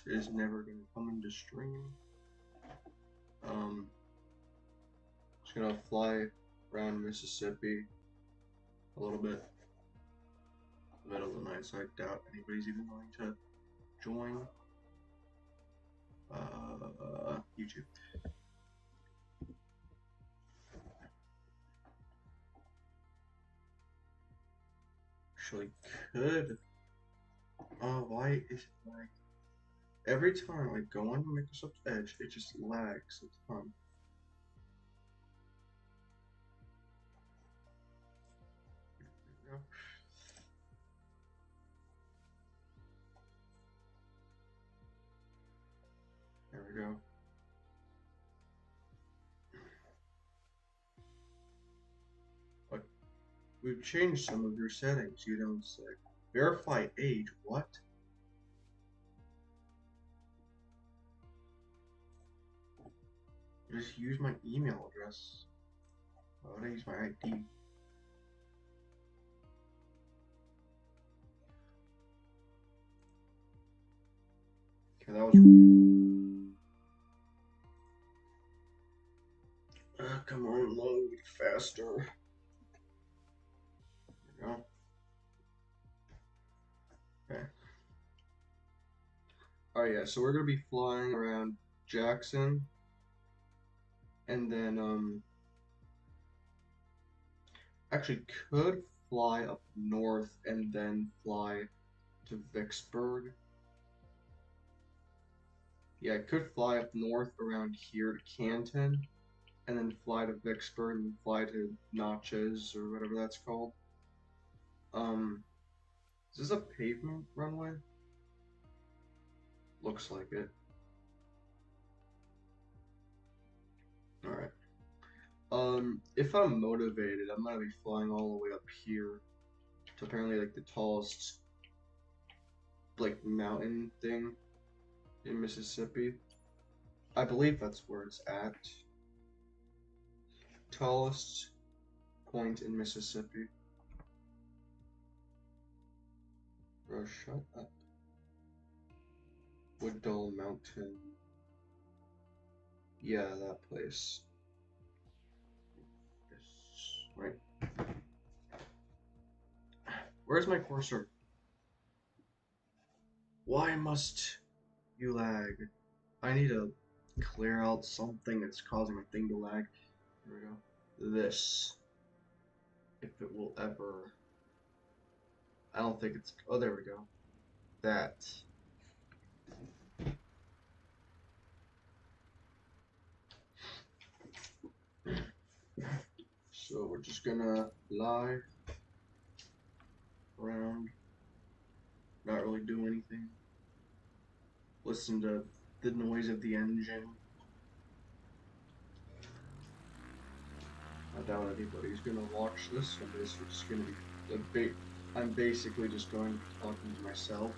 is never gonna come into stream. Just gonna fly around Mississippi a little bit. The middle of the night, so I doubt anybody's even going to join. YouTube. Actually, could. Why is it like every time I go on Microsoft Edge, it just lags a ton. There we go. But we've changed some of your settings. You don't say verify age. What? Just use my email address. Why would I use my ID? Okay, that was. Come on, load faster. There we go. Okay. Alright, yeah, so we're gonna be flying around Jackson. And then, actually could fly up north and then fly to Vicksburg. Yeah, I could fly up north around here to Canton, and then fly to Vicksburg and fly to Notches or whatever that's called. Is this a pavement runway? Looks like it. Alright. If I'm motivated, I'm gonna be flying all the way up here to apparently like the tallest like mountain thing in Mississippi. I believe that's where it's at. Tallest point in Mississippi. Bro, shut up. Woodall Mountain. Yeah, that place. Yes, right. Where's my cursor? Why must you lag? I need to clear out something that's causing my thing to lag. Here we go. This. If it will ever. I don't think it's. Oh, there we go. That. So we're just gonna fly around, not really do anything. Listen to the noise of the engine. I doubt anybody's gonna watch this, so this is just gonna be I'm basically just going to be talking to myself.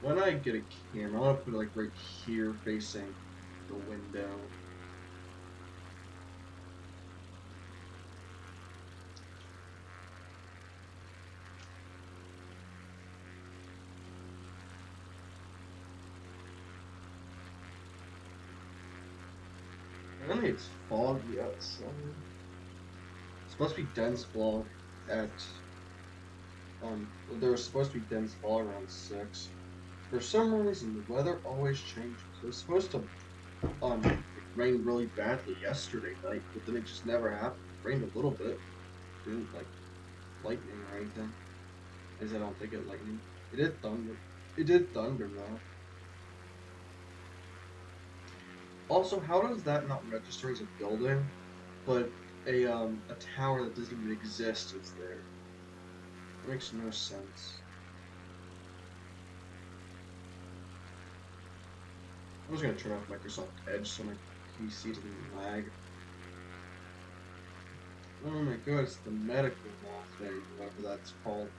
When I get a camera, I want to put it like right here facing the window. Apparently it's foggy outside. It's supposed to be dense fog at there was supposed to be dense fog around 6. For some reason the weather always changes. It was supposed to rain really badly yesterday night, but then it just never happened. It rained a little bit. It didn't like lightning or anything. As I don't think it lightning. It did thunder. It did thunder though. Also, how does that not register as a building, but a tower that doesn't even exist is there? It makes no sense. I'm just gonna turn off Microsoft Edge so my PC doesn't lag. Oh my god, it's the medical wall thing, whatever that's called.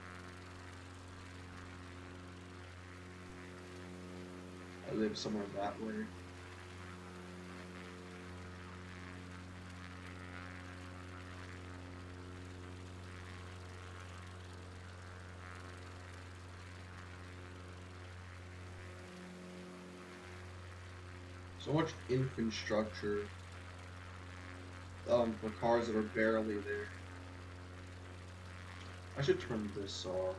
I live somewhere that way. So much infrastructure for cars that are barely there. I should turn this off.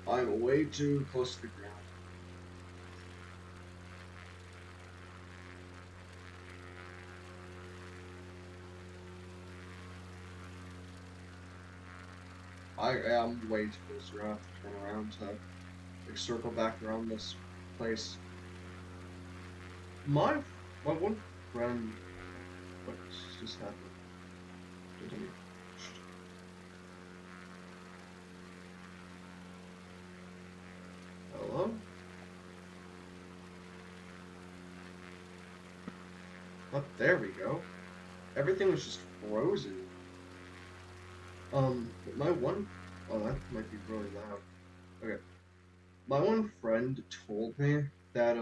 I'm way too close to the ground. I am way too close to the ground to turn around to like circle back around this place. My my one friend, what just happened? Did I get pushed? Hello? Oh, there we go. Everything was just frozen. But my one, oh, that might be really loud. Okay. My one friend told me that,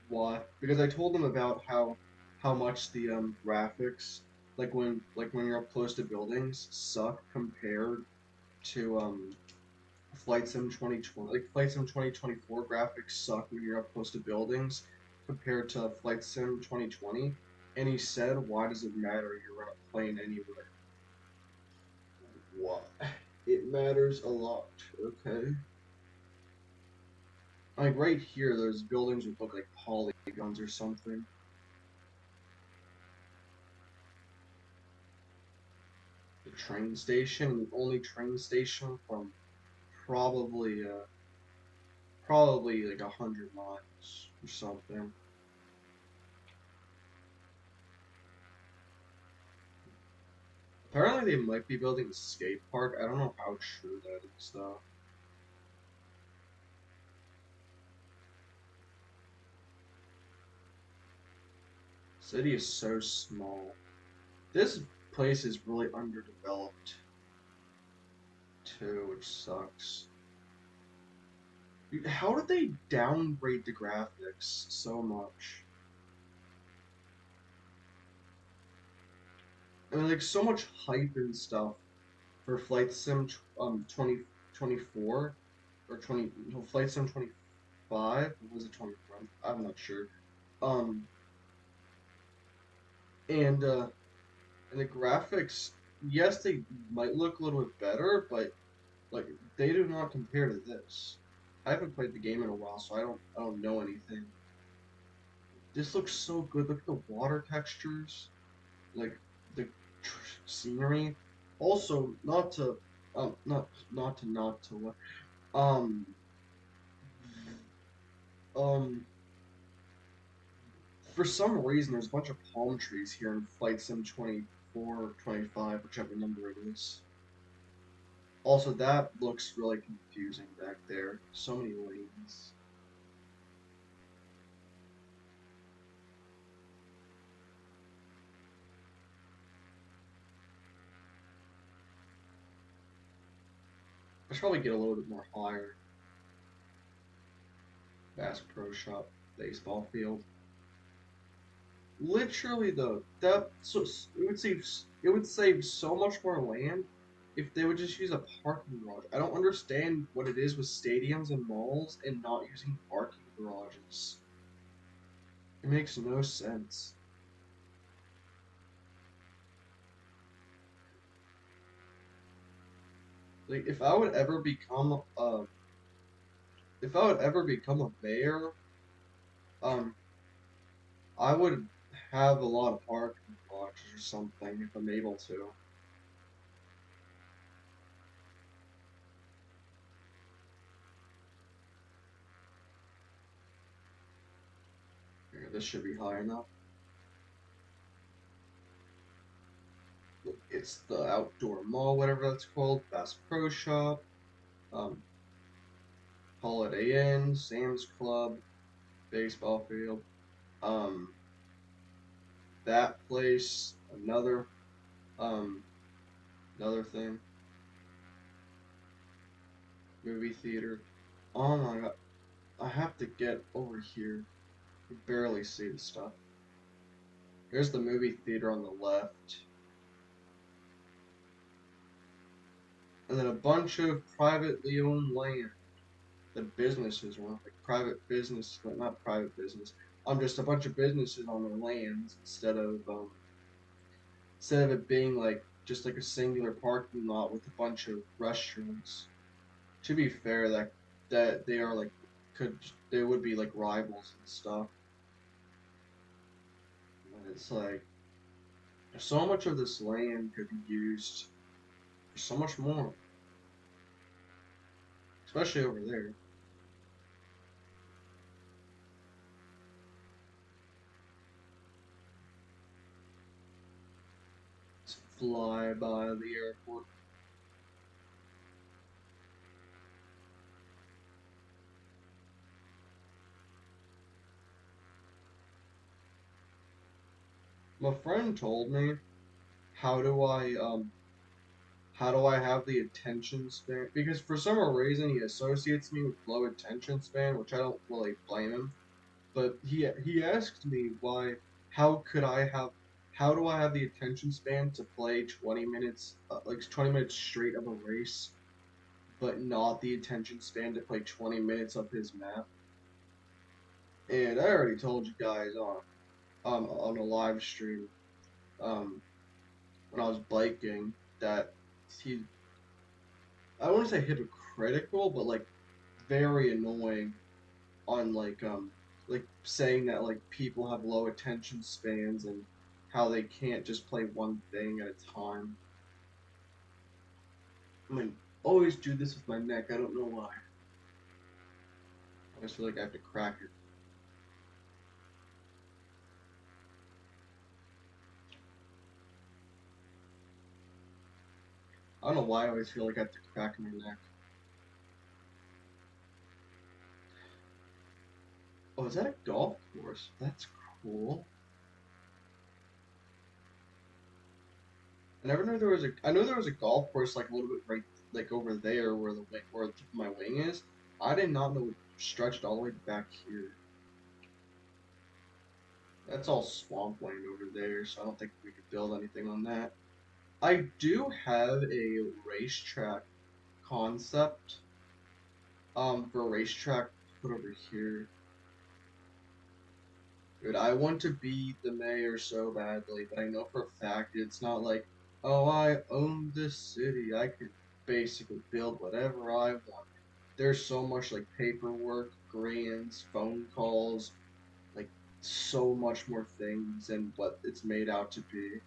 why? Because I told him about how much the, graphics, like when you're up close to buildings, suck compared to, Flight Sim 2020, like Flight Sim 2024 graphics suck when you're up close to buildings compared to Flight Sim 2020. And he said, why does it matter? You're on a plane anywhere. What? It matters a lot, okay? Like right here, those buildings would look like polygons or something. The train station, the only train station from probably, probably like 100 miles or something. Apparently, they might be building a skate park. I don't know how true that is, though. City is so small. This place is really underdeveloped, too, which sucks. Dude, how did they downgrade the graphics so much? I mean, like, so much hype and stuff for Flight Sim 2024 or 20 no, Flight Sim 25, or was it 24? I'm not sure. Um and and the graphics, yes, they might look a little bit better, but like they do not compare to this. I haven't played the game in a while, so I don't know anything. This looks so good. Look at the water textures, like the scenery. Also, not to what um um for some reason there's a bunch of palm trees here in Flight Sim 24, 25, whichever number it is. Also, that looks really confusing back there. So many lanes. I should probably get a little bit more higher. Bass Pro Shop, baseball field. Literally though, it would save so much more land if they would just use a parking garage. I don't understand what it is with stadiums and malls and not using parking garages. It makes no sense. Like if I would ever become a mayor, um, I would have a lot of parking garages or something if I'm able to. Here, this should be high enough. It's the outdoor mall, whatever that's called, Bass Pro Shop, um, Holiday Inn, Sam's Club, baseball field, um, that place, um, another thing, movie theater. Oh my god, I have to get over here. You barely see the stuff. Here's the movie theater on the left, and then a bunch of privately owned land. the businesses were like private business, but not private business. Just a bunch of businesses on their lands instead of it being like just like a singular parking lot with a bunch of restaurants. To be fair, that they are like could they would be like rivals and stuff. But it's like so much of this land could be used for so much more, especially over there. Let's fly by the airport. My friend told me, how do I how do I have the attention span? Because for some reason he associates me with low attention span, which I don't really blame him. But he asked me why, how could I have, how do I have the attention span to play 20 minutes, like 20 minutes straight of a race, but not the attention span to play 20 minutes of his map? And I already told you guys on a live stream, um, when I was biking that he, I wouldn't say hypocritical, but like very annoying on like saying that like people have low attention spans and how they can't just play one thing at a time. I mean, always do this with my neck. I don't know why. I just feel like I have to crack it. I don't know why I always feel like I have to crack my neck. Oh, is that a golf course? That's cool. I never knew there was a. I know there was a golf course like a little bit right like over there where the wing, where the tip of my wing is. I did not know it stretched all the way back here. That's all swampland over there, so I don't think we could build anything on that. I do have a racetrack concept, for a racetrack to put over here. Dude, I want to be the mayor so badly, but I know for a fact it's not like, oh, I own this city. I can basically build whatever I want. There's so much like paperwork, grants, phone calls, like so much more things than what it's made out to be.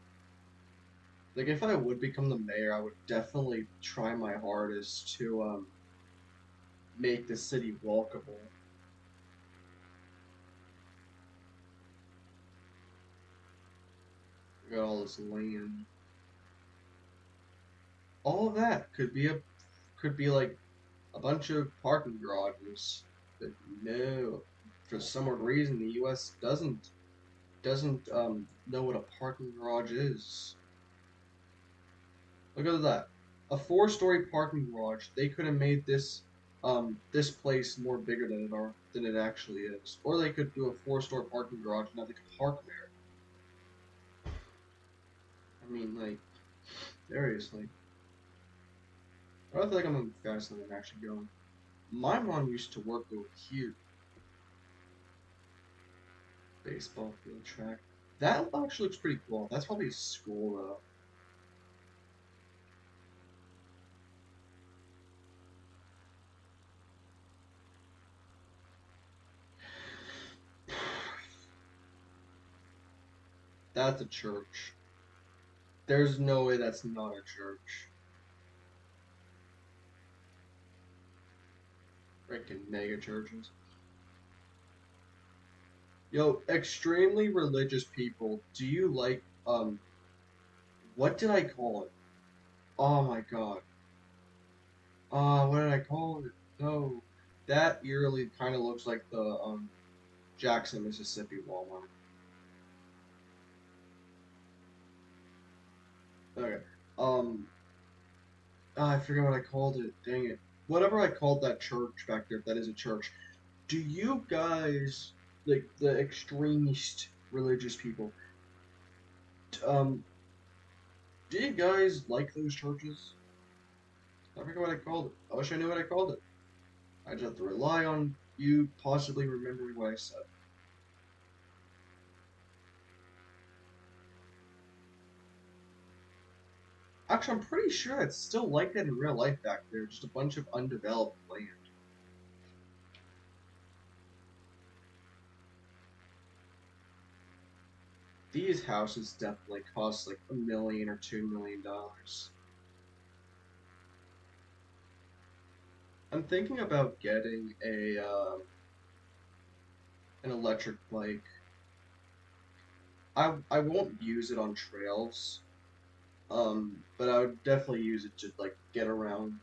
Like if I would become the mayor, I would definitely try my hardest to make the city walkable. We got all this land. All of that could be like a bunch of parking garages. But no, for some reason the US doesn't know what a parking garage is. Look at that. A four-story parking garage. They could have made this place more bigger than it actually is. Or they could do a four-story parking garage and now they could park there. I mean, like, seriously. I don't feel like I'm moving faster than I'm actually going. My mom used to work over here. Baseball field track. That actually looks pretty cool. That's probably a school though. That's a church. There's no way that's not a church. Freaking mega churches. Yo, extremely religious people, do you like what did I call it? Oh my god. What did I call it? No. That eerily kind of looks like the Jackson, Mississippi Walmart. Okay. Um I forget what I called it. Dang it. Whatever I called that church back there, if that is a church. Do you guys, like the extremist religious people, um, do you guys like those churches? I forget what I called it. I wish I knew what I called it. I just have to rely on you possibly remembering what I said. Actually, I'm pretty sure it's still like that in real life back there, just a bunch of undeveloped land. These houses definitely cost like $1 million or $2 million. I'm thinking about getting a an electric bike. I won't use it on trails, but I would definitely use it to like get around,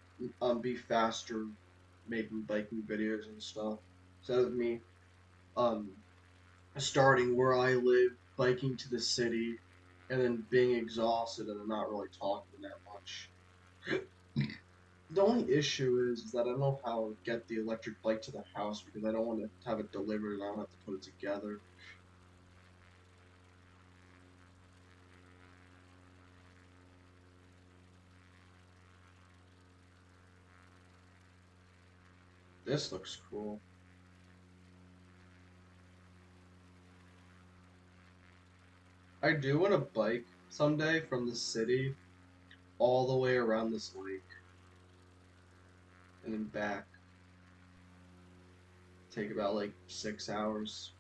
be faster, making biking videos and stuff. Instead of me um starting where I live, biking to the city, and then being exhausted and then not really talking that much. The only issue is that I don't know how to get the electric bike to the house because I don't want to have it delivered and I don't have to put it together. This looks cool. I do want to bike someday from the city all the way around this lake and then back. Take about like 6 hours.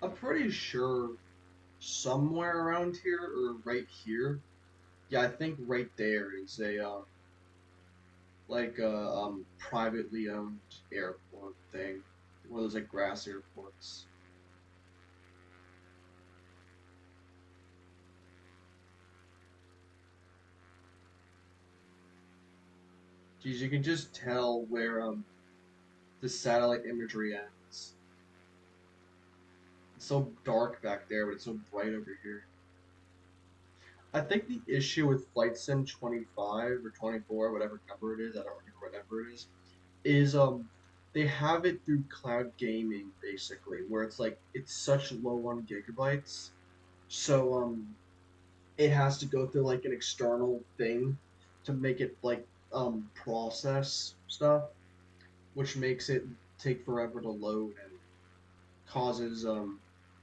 I'm pretty sure somewhere around here or right here. Yeah, I think right there is a like a privately owned airport thing. One of those like grass airports. Geez, you can just tell where the satellite imagery ends. It's so dark back there, but it's so bright over here. I think the issue with Flight Sim 25 or 24, whatever number it is, I don't remember what number it is they have it through cloud gaming basically, where it's like it's such low on gigabytes. So it has to go through like an external thing to make it like process stuff, which makes it take forever to load and causes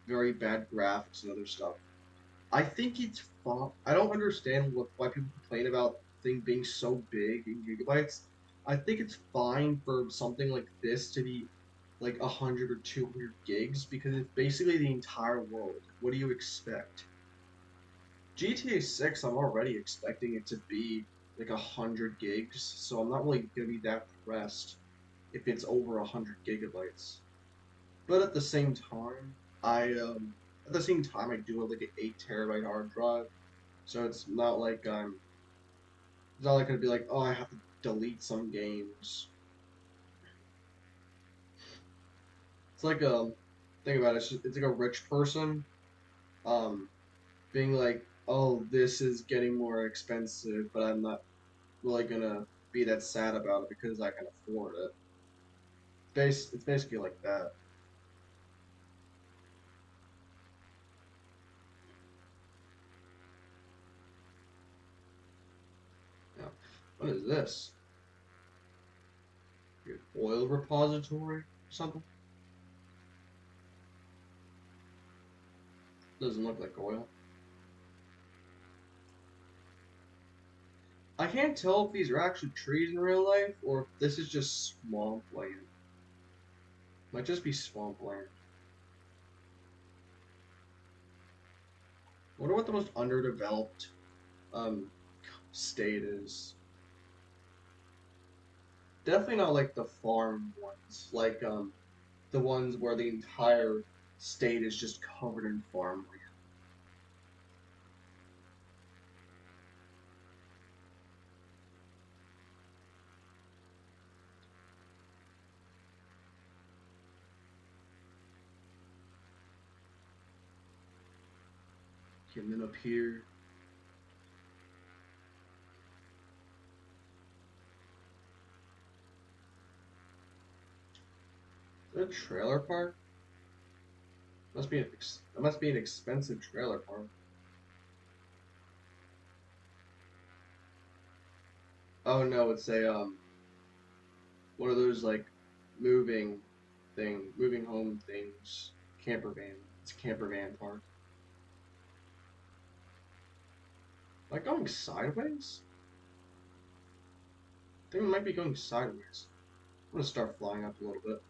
very bad graphics and other stuff. I think it's fun. I don't understand why people complain about thing being so big in gigabytes. I think it's fine for something like this to be like 100 or 200 gigs because it's basically the entire world. What do you expect? GTA 6, I'm already expecting it to be like 100 gigs, so I'm not really gonna be that pressed if it's over 100 gigabytes. But at the same time I do have like an 8 terabyte hard drive, so it's not like gonna be like, oh, I have to delete some games. It's like think about it, it's like a rich person um being like, oh, this is getting more expensive, but I'm not really gonna be that sad about it because I can afford it. It's basically like that. Yeah. What is this? An oil repository or something? Doesn't look like oil. I can't tell if these are actually trees in real life or if this is just swamp land. Might just be swamp land. I wonder what the most underdeveloped um state is. Definitely not like the farm ones, like the ones where the entire state is just covered in farmland. Okay, and then up here, is that a trailer park? That must be an expensive trailer park. Oh no, it's a one of those like moving moving home things. Camper van. It's a camper van park. Am I going sideways? I think it might be going sideways. I'm gonna start flying up a little bit.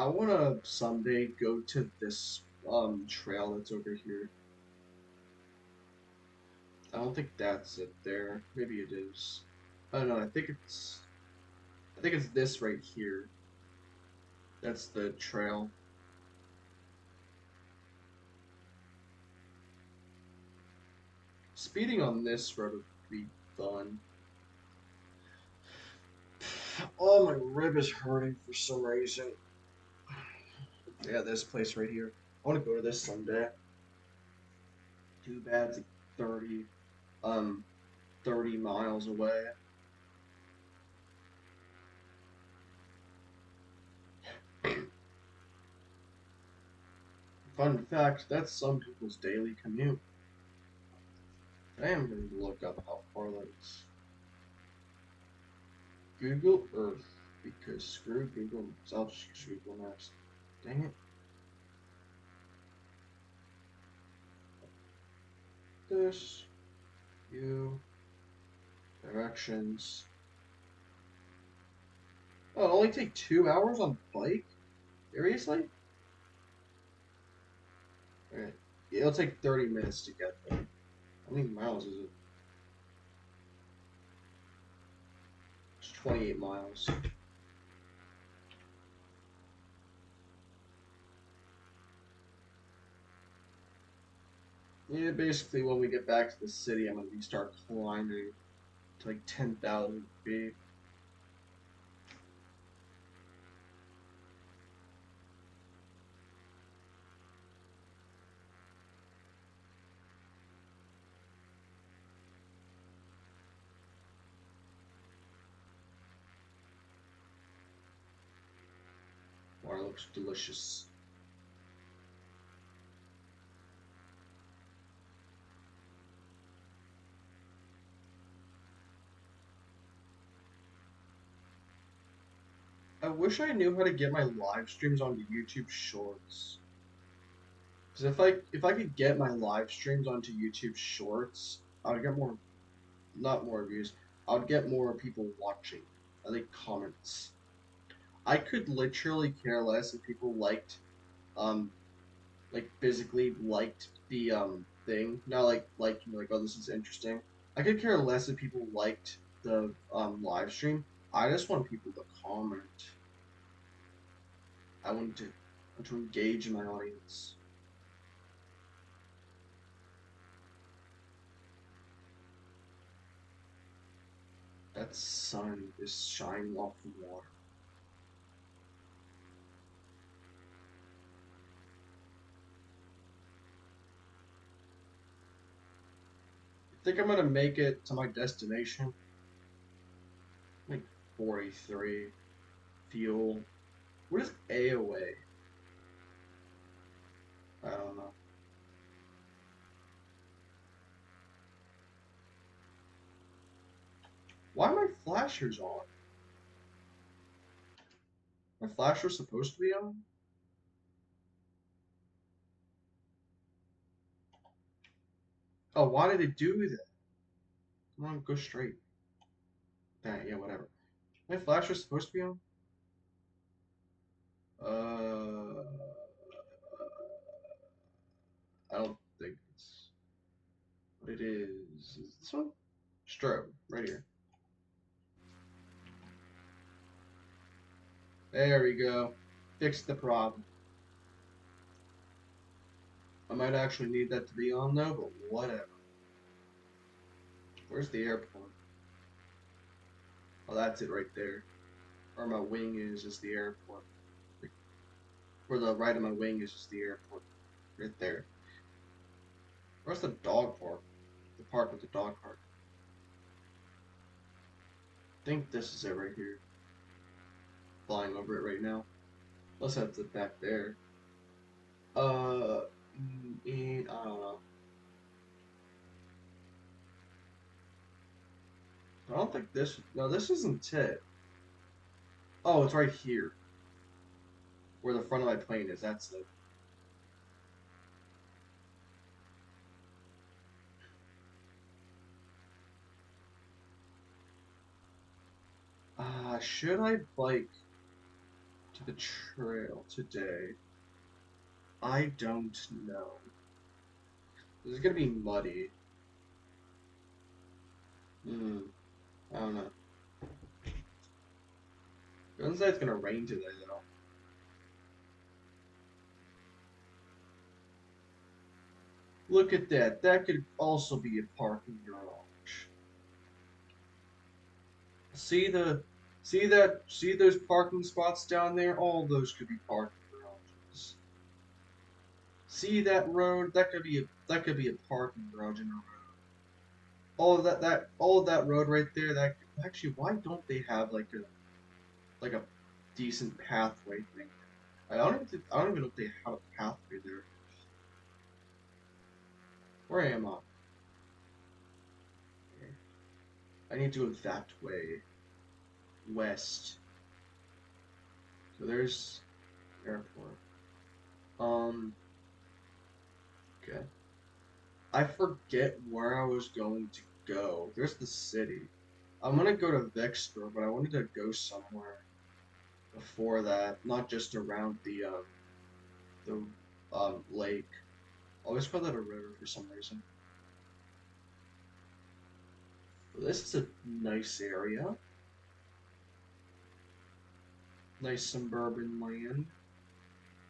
I wanna someday go to this trail that's over here. I don't think that's it there. Maybe it is. Oh no, I think it's this right here. That's the trail. Speeding on this road would be fun. Oh, my rib is hurting for some reason. Yeah, this place right here. I want to go to this someday. Too bad it's like 30, um, 30 miles away. Fun fact, that's some people's daily commute. I am going to look up how far that is. Google Earth, because screw Google Maps. I'll just use Google Maps. Dang it. This, you, directions. Oh, it'll only take 2 hours on bike? Seriously? Alright. Yeah, it'll take 30 minutes to get there. How many miles is it? It's 28 miles. Yeah, basically when we get back to the city, I'm gonna start climbing to like 10,000 feet. Water looks delicious. I wish I knew how to get my live streams onto YouTube Shorts. Because if I could get my live streams onto YouTube Shorts, I would get more, not more views. I would get more people watching. I think comments. I could literally care less if people um like physically liked the thing. Not like you know, like, oh, this is interesting. I could care less if people liked the live stream. I just want people to comment. I want to engage my audience. That sun is shining off the water. I think I'm gonna make it to my destination. Like 43. Fuel. What is AOA? I don't know. Why are my flashers on? My flasher's supposed to be on? Oh, why did it do that? Come on, go straight. Yeah, whatever. My flasher's supposed to be on? Uh, I don't think it's what it is. Is this one? Strobe, right here. There we go. Fixed the problem. I might actually need that to be on though, but whatever. Where's the airport? Oh, that's it right there. Where my wing is the airport. Like, where the right of my wing is the airport. Right there. Where's the dog park? The park with the dog park. think this is it right here. Flying over it right now. Let's head to back there. And I don't know. I don't think this. No, this isn't it. Oh, it's right here, where the front of my plane is. That's it. Should I bike to the trail today? I don't know. This is gonna be muddy. I don't know. It doesn't say it's gonna rain today though. Look at that. That could also be a parking garage. See those parking spots down there? All those could be parking garages. See that road? That could be a parking garage in a road. All of that road right there. That actually, why don't they have like a decent pathway thing? I don't even know if they have a pathway there. Where am I? I need to go that way, west. So there's airport. Okay. I forget where I was going to go. There's the city. I'm gonna go to Vexter, but I wanted to go somewhere before that, not just around the lake. I always call that a river for some reason. But this is a nice area. Nice suburban land.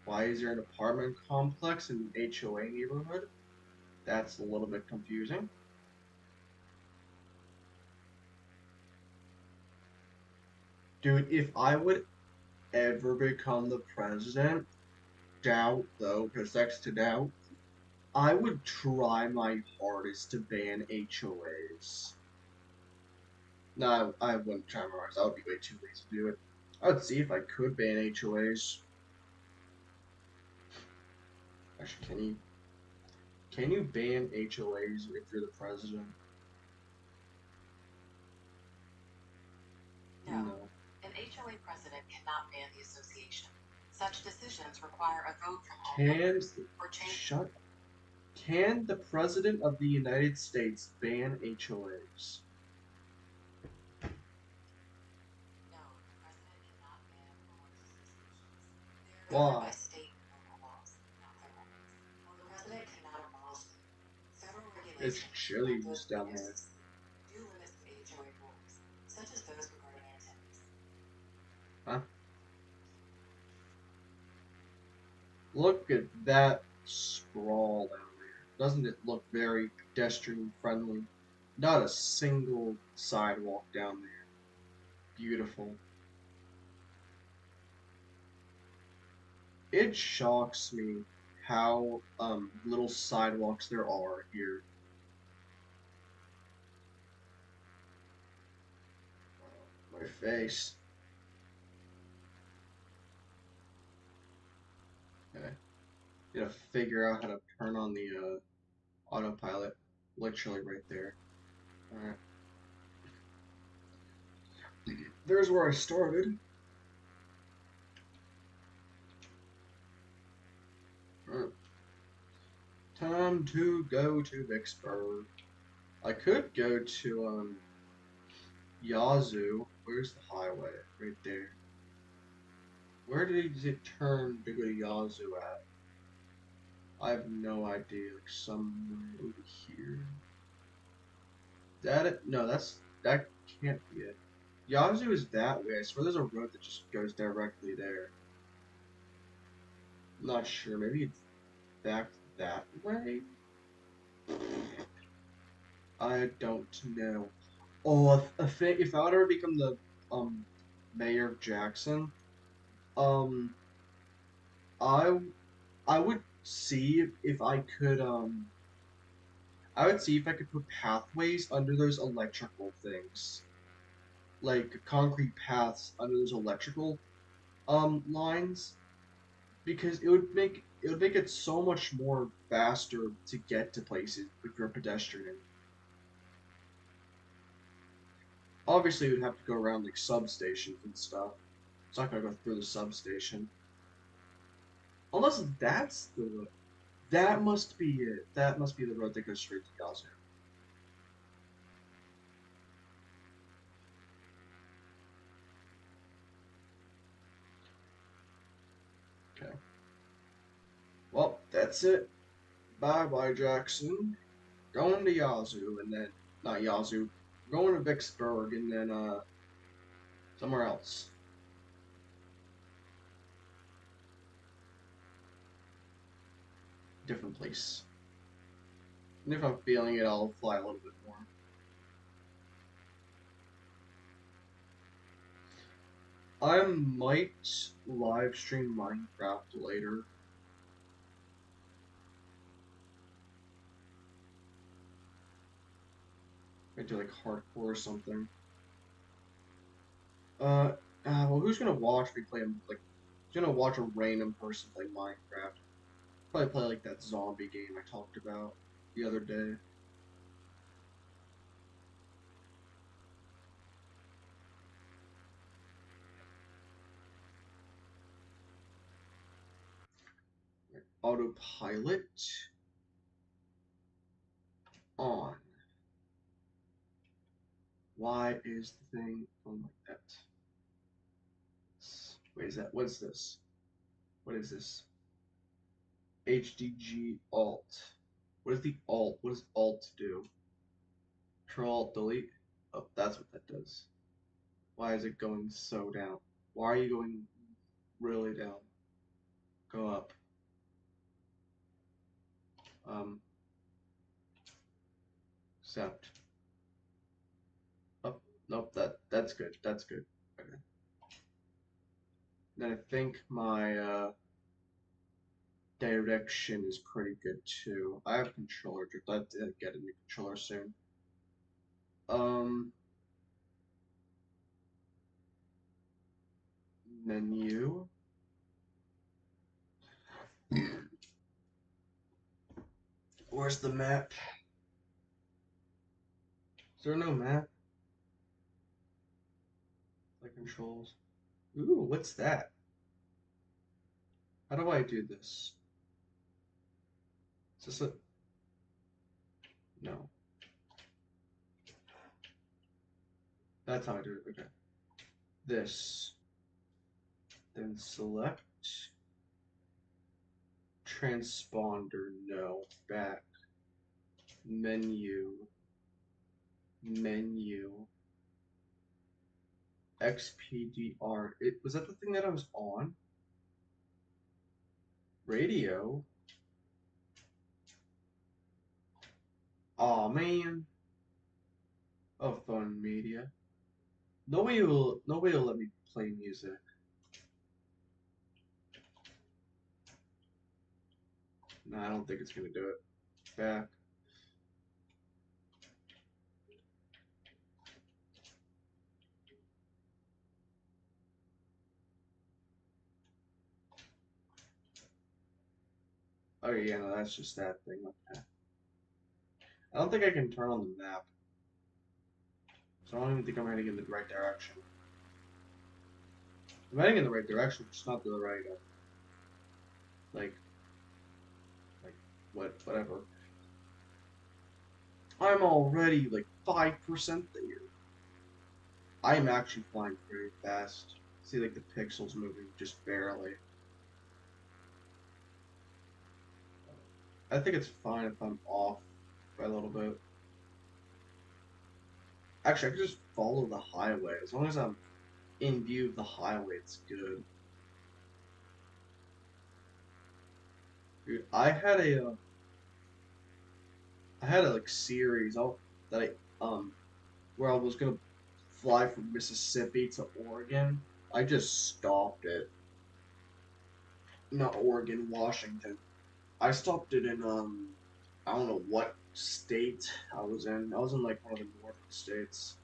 Why is there an apartment complex in an HOA neighborhood? That's a little bit confusing. Dude, if I would ever become the president, doubt though, because that's to doubt, I would try my hardest to ban HOAs. No, I wouldn't try my hardest. I would be way too lazy to do it. I would see if I could ban HOAs. Actually, can you ban HOAs if you're the president? No. An HOA president cannot ban the association. Such decisions require a vote from all members or change. Shut. Can the president of the United States ban HOAs? No, the president cannot ban homeowners associations. They are governed by Why? state and local laws, not federal ones. While the president cannot abolish them, federal It's regulations, chilly like those just down previously there. cited, do limit some HOA rules, such as those regarding antennas. Huh? Look at that sprawl down there. Doesn't it look very pedestrian friendly? Not a single sidewalk down there. Beautiful. It shocks me how little sidewalks there are here. My face. Okay. Gotta figure out how to turn on the autopilot. Literally right there. Alright. There's where I started. Alright. Time to go to Vicksburg. I could go to Yazoo. Where's the highway? Right there. Where does it turn to go to Yazoo at? I have no idea. Like somewhere over here. That it? No, that can't be it. Yazoo is that way. I swear there's a road that just goes directly there. I'm not sure. Maybe it's back that way? I don't know. Oh, if I would ever become the um mayor of Jackson, um, I I would see if I would see if I could put pathways under those electrical things. like concrete paths under those electrical lines because it would make it so much more faster to get to places if you're a pedestrian. Obviously, you'd have to go around like substations and stuff. It's not gonna go through the substation. Unless that's the road. That must be it. That must be the road that goes straight to Yazoo. Okay. Well, that's it. Bye bye, Jackson. Going to Yazoo and then not Yazoo. Going to Vicksburg and then somewhere else. Different place. And if I'm feeling it, I'll fly a little bit more. I might live stream Minecraft later. I do like hardcore or something. Well, who's gonna watch me play like? Who's gonna watch a random person play Minecraft? Probably play like that zombie game I talked about the other day. Autopilot on. Why is the thing going like that? Wait, is that? What's this? What is this? HDG Alt. What is the Alt? What does Alt do? Control Alt Delete. Oh, that's what that does. Why is it going so down? Why are you going really down? Go up. Accept. Up. Nope. That's good. That's good. Okay. Then I think my direction is pretty good too. I have a controller. I'd get a new controller soon. Menu. Where's the map? Is there no map? Like controls. Ooh, what's that? How do I do this? Is this a... No. That's how I do it. Okay. This. Then select. Transponder. No. Back. Menu. Menu. XPDR. Was that the thing that I was on? Radio? Aw, man. Oh, phone media. Nobody will let me play music. Nah, I don't think it's gonna do it. Back. Oh yeah, no, that's just that thing. Okay. I don't think I can turn on the map. So I don't even think I'm heading in the right direction. I'm heading in the right direction, just not the right like whatever. I'm already like 5% there. I'm actually flying pretty fast. See like the pixels moving just barely. I think it's fine if I'm off by a little bit. Actually, I could just follow the highway. As long as I'm in view of the highway, it's good. Dude, I had a like series that where I was gonna fly from Mississippi to Oregon. I just stopped it. Not Oregon, Washington. I stopped it in I don't know what state I was in. I was in like one of the northern states.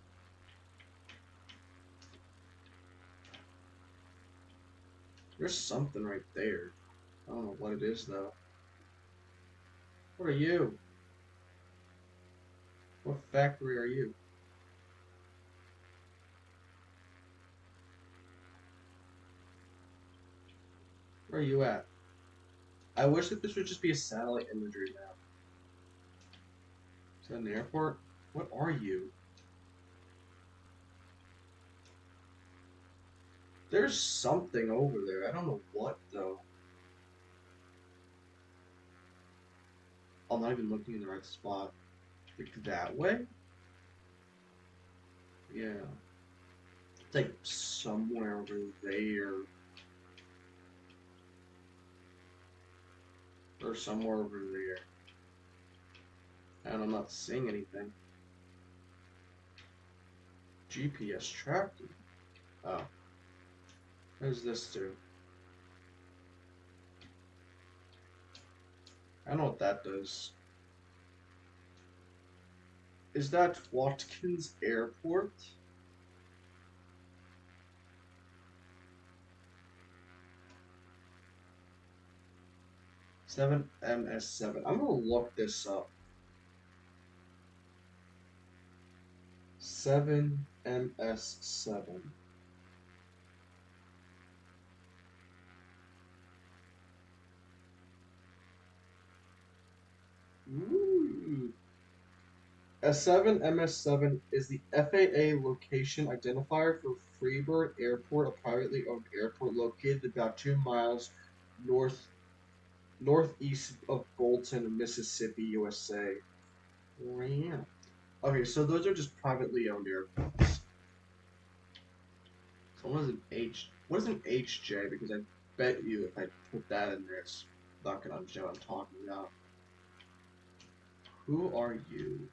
There's something right there. I don't know what it is though. What are you? What factory are you? Where are you at? I wish that this would just be a satellite imagery map. Is that an airport? What are you? There's something over there. I don't know what though. I'm not even looking in the right spot. Like that way? Yeah. It's like somewhere over there. Or somewhere over there. And I'm not seeing anything. GPS tracking. Oh. What does this do? I don't know what that does. Is that Watkins Airport? Seven MS7. I'm gonna look this up. 7MS7. Ooh. A 7MS7 is the FAA location identifier for Freeburg Airport, a privately owned airport located about 2 miles northeast of Bolton, Mississippi, USA. Yeah. Okay, so those are just privately owned airports. So what is an What is an HJ? Because I bet you if I put that in there, it's not gonna understand what I'm talking about. Who are you?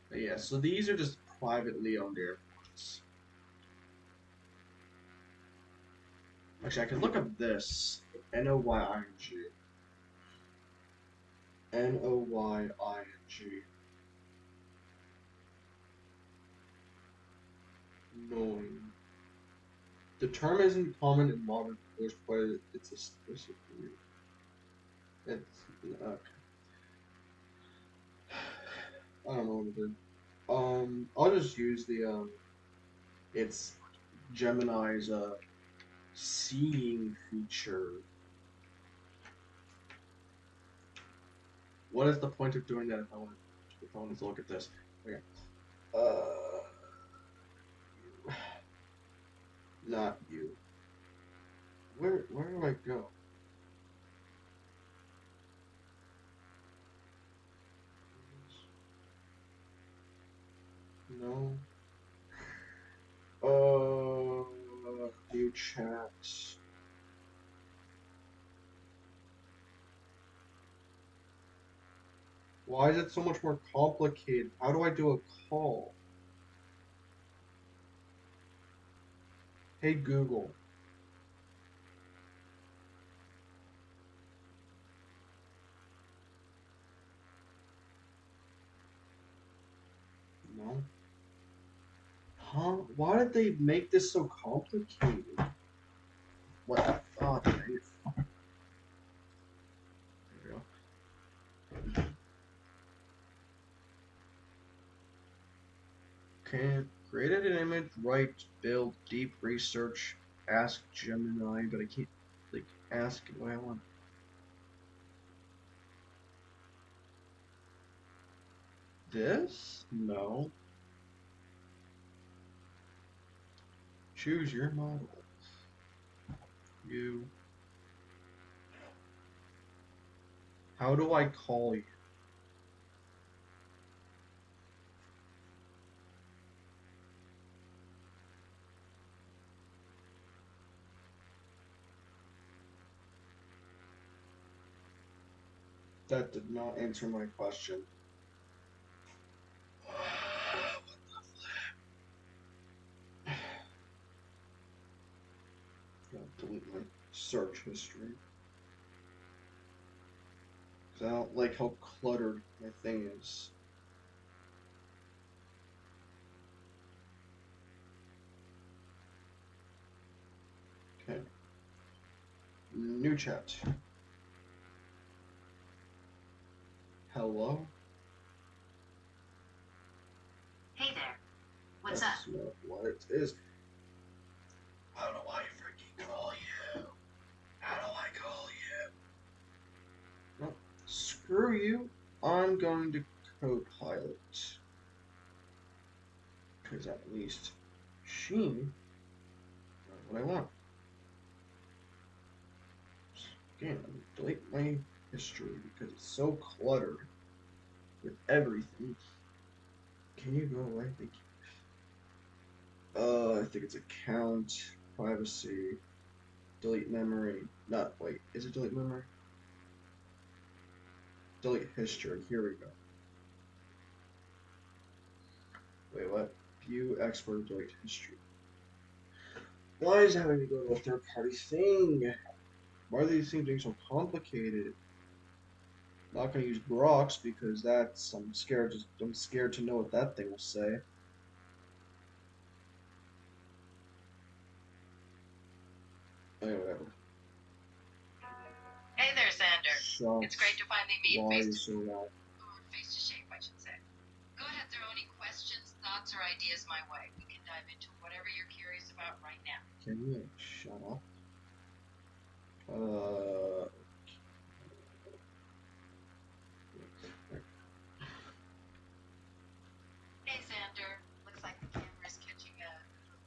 But yeah, so these are just privately owned airports. Actually, I can look up this. Noying. Noying. Knowing. The term isn't common in modern English, but it's a specific. It's okay. I don't know what to do. I'll just use the it's Gemini's seeing feature. What is the point of doing that if I want to look at this? Okay. Not you. Where do I go? No. New chats. Why is it so much more complicated? How do I do a call? Hey Google. No. Huh? Why did they make this so complicated? What? Oh, dang it. There we go. Can created an image, write, build, deep research, ask Gemini, but I can't like ask it what I want. This? No. Choose your model. You. How do I call you? That did not answer my question. Gotta delete my search history. Because I don't like how cluttered my thing is. New chat. Hello? Hey there. What's That's up? not what it is. How do I freaking call you? How do I call you? Well, screw you. I'm going to Copilot. Because at least she knows what I want. Again, I'm going to delete my history because it's so cluttered with everything. Can you go away? Thank you. I think it's account, privacy, delete memory. Not, wait, is it delete memory? Delete history. Here we go. Wait, what? View, export, delete history. Why is it having to go to a third-party thing? Why are these things being so complicated? I'm not gonna use Brox because that's I'm scared to know what that thing will say. Anyway, whatever. Hey there, Xander. Shots. It's great to finally meet Why face are you to so loud? or face to shape, I should say. Go ahead, throw any questions, thoughts, or ideas my way. We can dive into whatever you're curious about right now. Can you shut up? Hey, Xander. Looks like the camera's catching a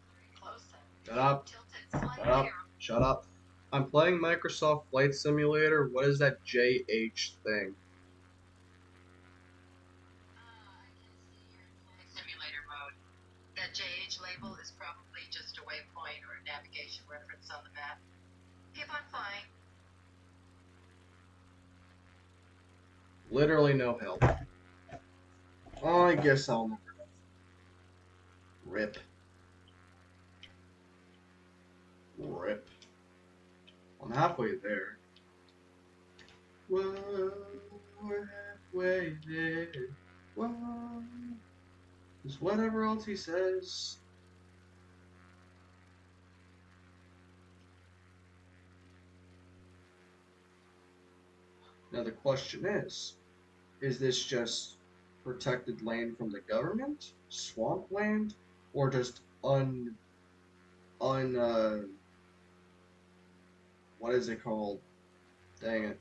blurry close-up. Shut up. Tilt it slightly. Shut up. Shut up. I'm playing Microsoft Flight Simulator. What is that JH thing? I can see you're in flight simulator mode. That JH label is probably just a waypoint or a navigation reference on the map. Keep on flying. Literally no help. I guess I'll never know. Rip. Rip. I'm halfway there. Whoa, we're halfway there. Whoa. Just whatever else he says. Now the question is this just protected land from the government, swamp land, or just what is it called? Dang it.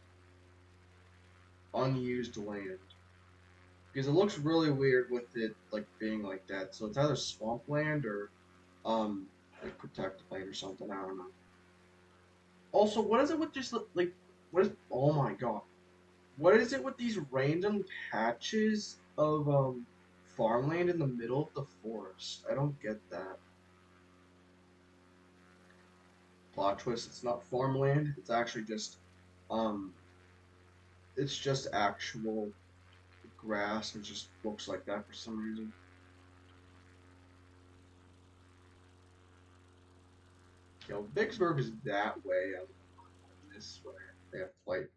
Unused land. Because it looks really weird with it like being like that. So it's either swampland or like protected land or something. I don't know. Also, what is it with just like what is? Oh my god, what is it with these random patches of farmland in the middle of the forest? I don't get that. Plot twist: it's not farmland. It's actually just um, it's just actual grass. It just looks like that for some reason. Yo, Vicksburg is that way. I'm this way. They have flight.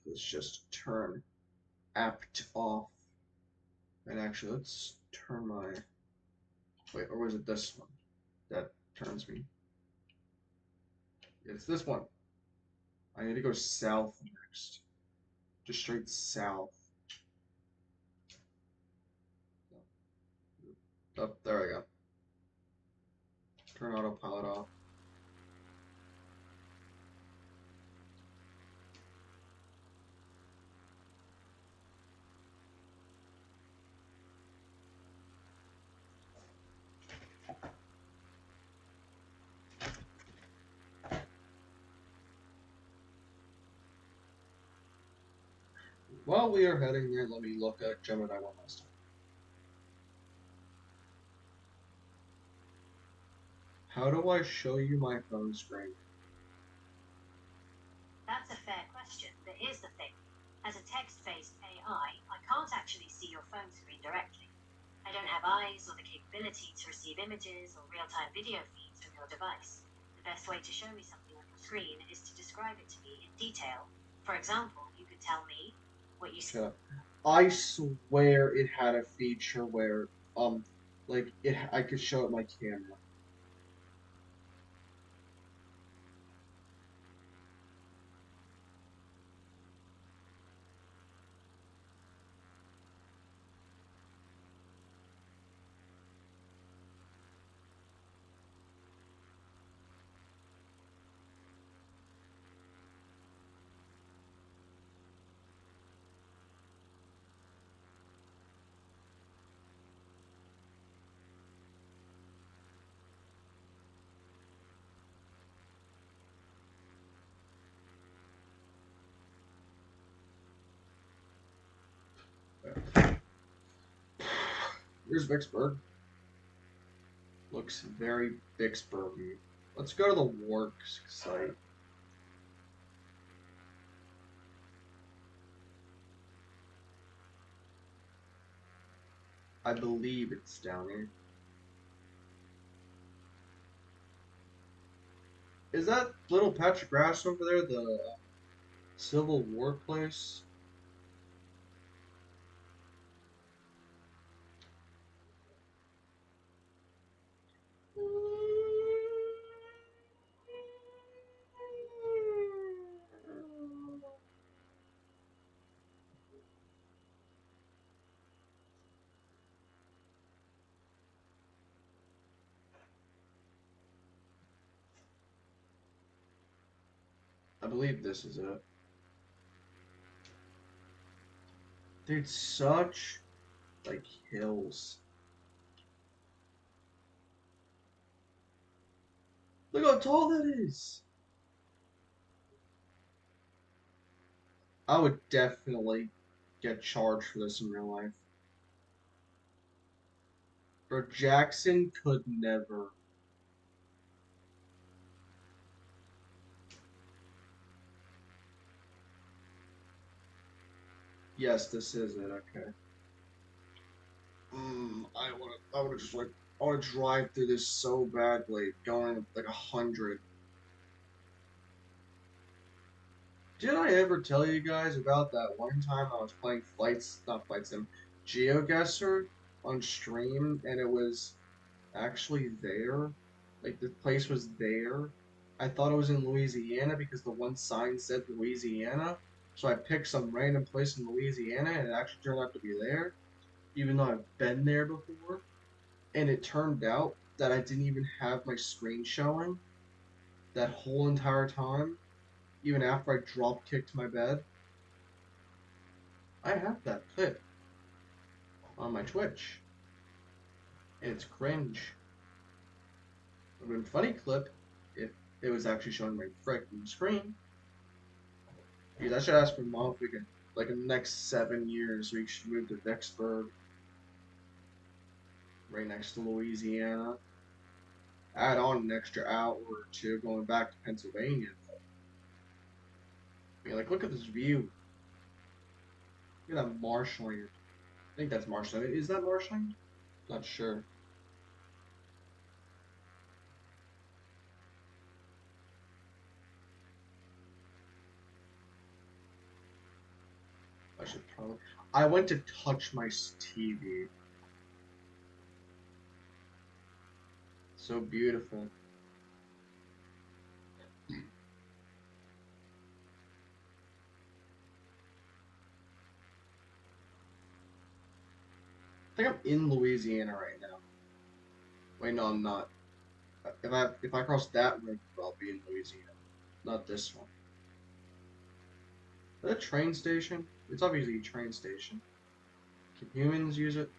Let's just turn apt off. And actually, let's turn my. Wait, or was it this one that turns me? It's this one. I need to go south next. Just straight south. Oh, there we go. Turn autopilot off. While we are heading there, let me look at Gemini one last time. How do I show you my phone screen? That's a fair question, but here's the thing. As a text-based AI, I can't actually see your phone screen directly. I don't have eyes or the capability to receive images or real-time video feeds from your device. The best way to show me something on your screen is to describe it to me in detail. For example, you could tell me what you see. I swear it had a feature where like I could show it my camera. Here's Vicksburg. Looks very Vicksburgy. Let's go to the works site. I believe it's down here. Is that little patch of grass over there the Civil War place? I believe this is it. Dude, such like hills. Look how tall that is. I would definitely get charged for this in real life. Bro, Jackson could never. Yes, this is it. Okay. I wanna just like, I wanna drive through this so badly, going like 100. Did I ever tell you guys about that one time I was playing not Flight Sim, GeoGuessr on stream, and it was actually there? Like, the place was there. I thought it was in Louisiana because the one sign said Louisiana, so I picked some random place in Louisiana, and it actually turned out to be there, even though I've been there before. And it turned out that I didn't even have my screen showing that whole entire time, even after I drop kicked my bed. I have that clip on my Twitch, and it's cringe. It would have been a funny clip if it was actually showing my freaking screen. Because I should ask my mom if we could, like, in the next 7 years, we should move to Vicksburg, right next to Louisiana. Add on an extra hour or two going back to Pennsylvania. I mean, like, look at this view. Look at that marshland. I think that's marshland. Is that marshland? Not sure. I should probably. I went to touch my TV. So beautiful. I think I'm in Louisiana right now. Wait, no, I'm not. If I cross that river, I'll be in Louisiana. Not this one. Is that a train station? It's obviously a train station. Can humans use it?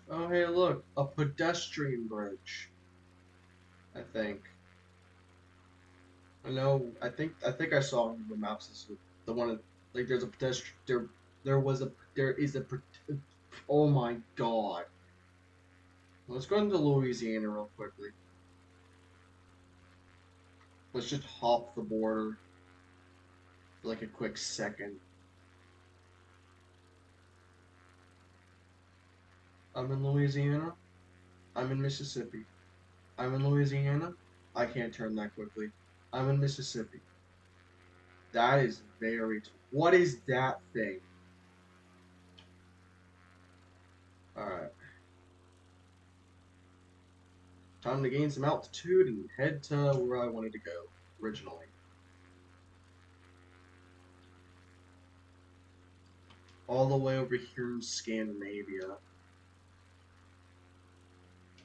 Oh, hey, look, a pedestrian bridge. I think. I know. I think I saw on the maps. This is the one. Like, there's a pedestrian. There is a. Oh my God. Let's go into Louisiana real quickly. Let's just hop the border for like a quick second. I'm in Louisiana. I'm in Mississippi. I'm in Louisiana. I can't turn that quickly. I'm in Mississippi. That is very. What is that thing? Alright. Time to gain some altitude and head to where I wanted to go originally. All the way over here in Scandinavia.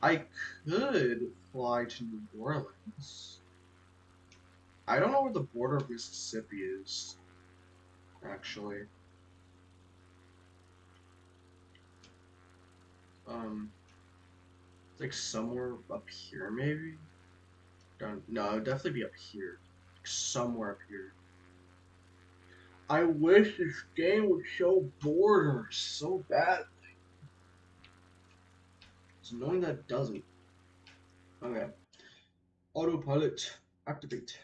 I could fly to New Orleans. I don't know where the border of Mississippi is, actually. It's like somewhere up here, maybe? No, it'd definitely be up here. somewhere up here. I wish this game would show borders so badly. It's annoying that it doesn't. Okay. Autopilot activate.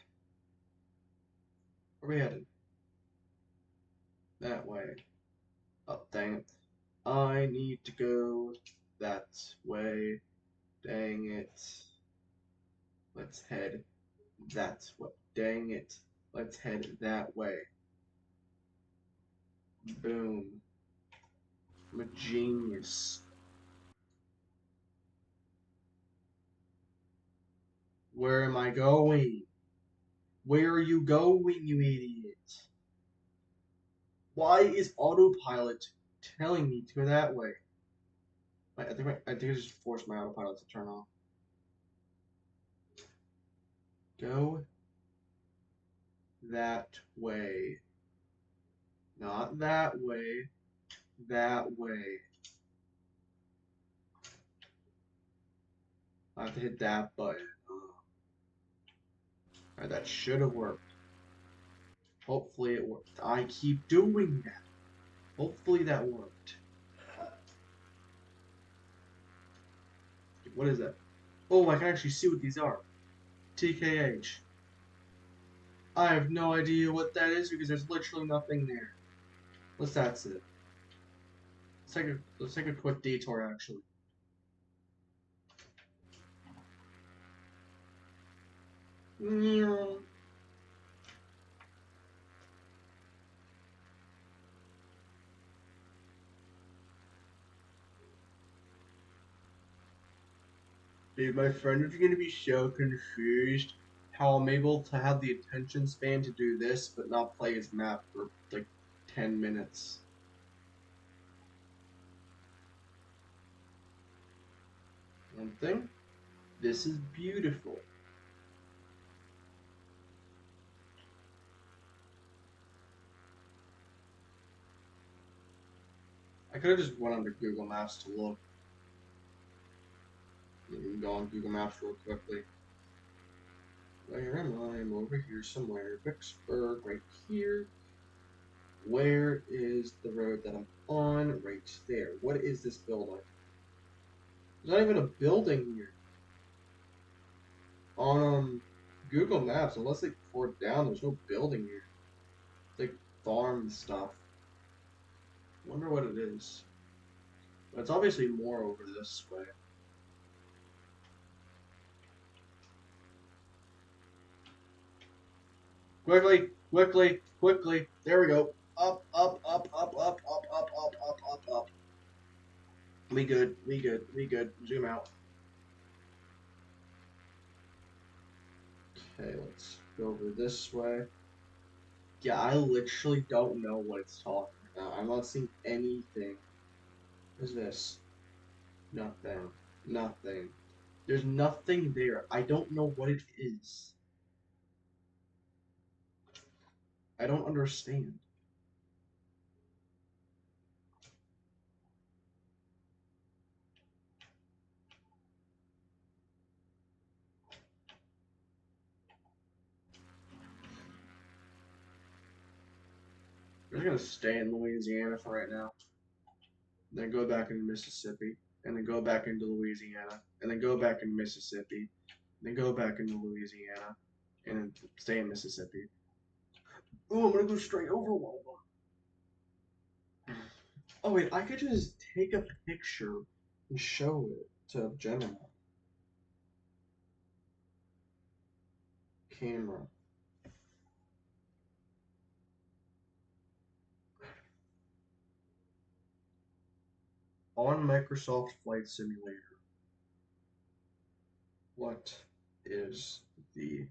Where are we headed? That way. Oh, dang it. I need to go that way. Dang it. Let's head that way. Dang it. Let's head that way. Boom. I'm a genius. Where am I going? Where are you going, you idiot? Why is autopilot telling me to go that way? I think I just forced my autopilot to turn off. Go that way. Not that way. That way. I have to hit that button. Alright, that should have worked. Hopefully it worked. I keep doing that. Hopefully that worked. What is that? Oh, I can actually see what these are. TKH. I have no idea what that is because there's literally nothing there. What's that it? Let's take a quick detour actually. Dude, my friend is gonna be so confused how I'm able to have the attention span to do this but not play his map for like 10 minutes. One thing, this is beautiful. I could have just went onto Google Maps to look. You can go on Google Maps real quickly. Where am I? I'm over here somewhere. Vicksburg, right here. Where is the road that I'm on? Right there. What is this building? There's not even a building here. On Google Maps, unless they tore it down, there's no building here. It's like farm stuff. Wonder what it is. But it's obviously more over this way. Quickly, quickly, quickly. There we go. Up, up, up, up, up, up, up, up, up, up, up. We good, we good, we good. Zoom out. Okay, let's go over this way. Yeah, I literally don't know what it's talking about. I'm not seeing anything. What is this? Nothing. Nothing. There's nothing there. I don't know what it is. I don't understand. I'm just gonna stay in Louisiana for right now. Then go back into Mississippi. And then go back into Louisiana. And then go back into Mississippi. Then go back into Louisiana. And then stay in Mississippi. Oh, I'm gonna go straight over Walmart. Oh wait, I could just take a picture and show it to Gemini. Camera. On Microsoft Flight Simulator, what is the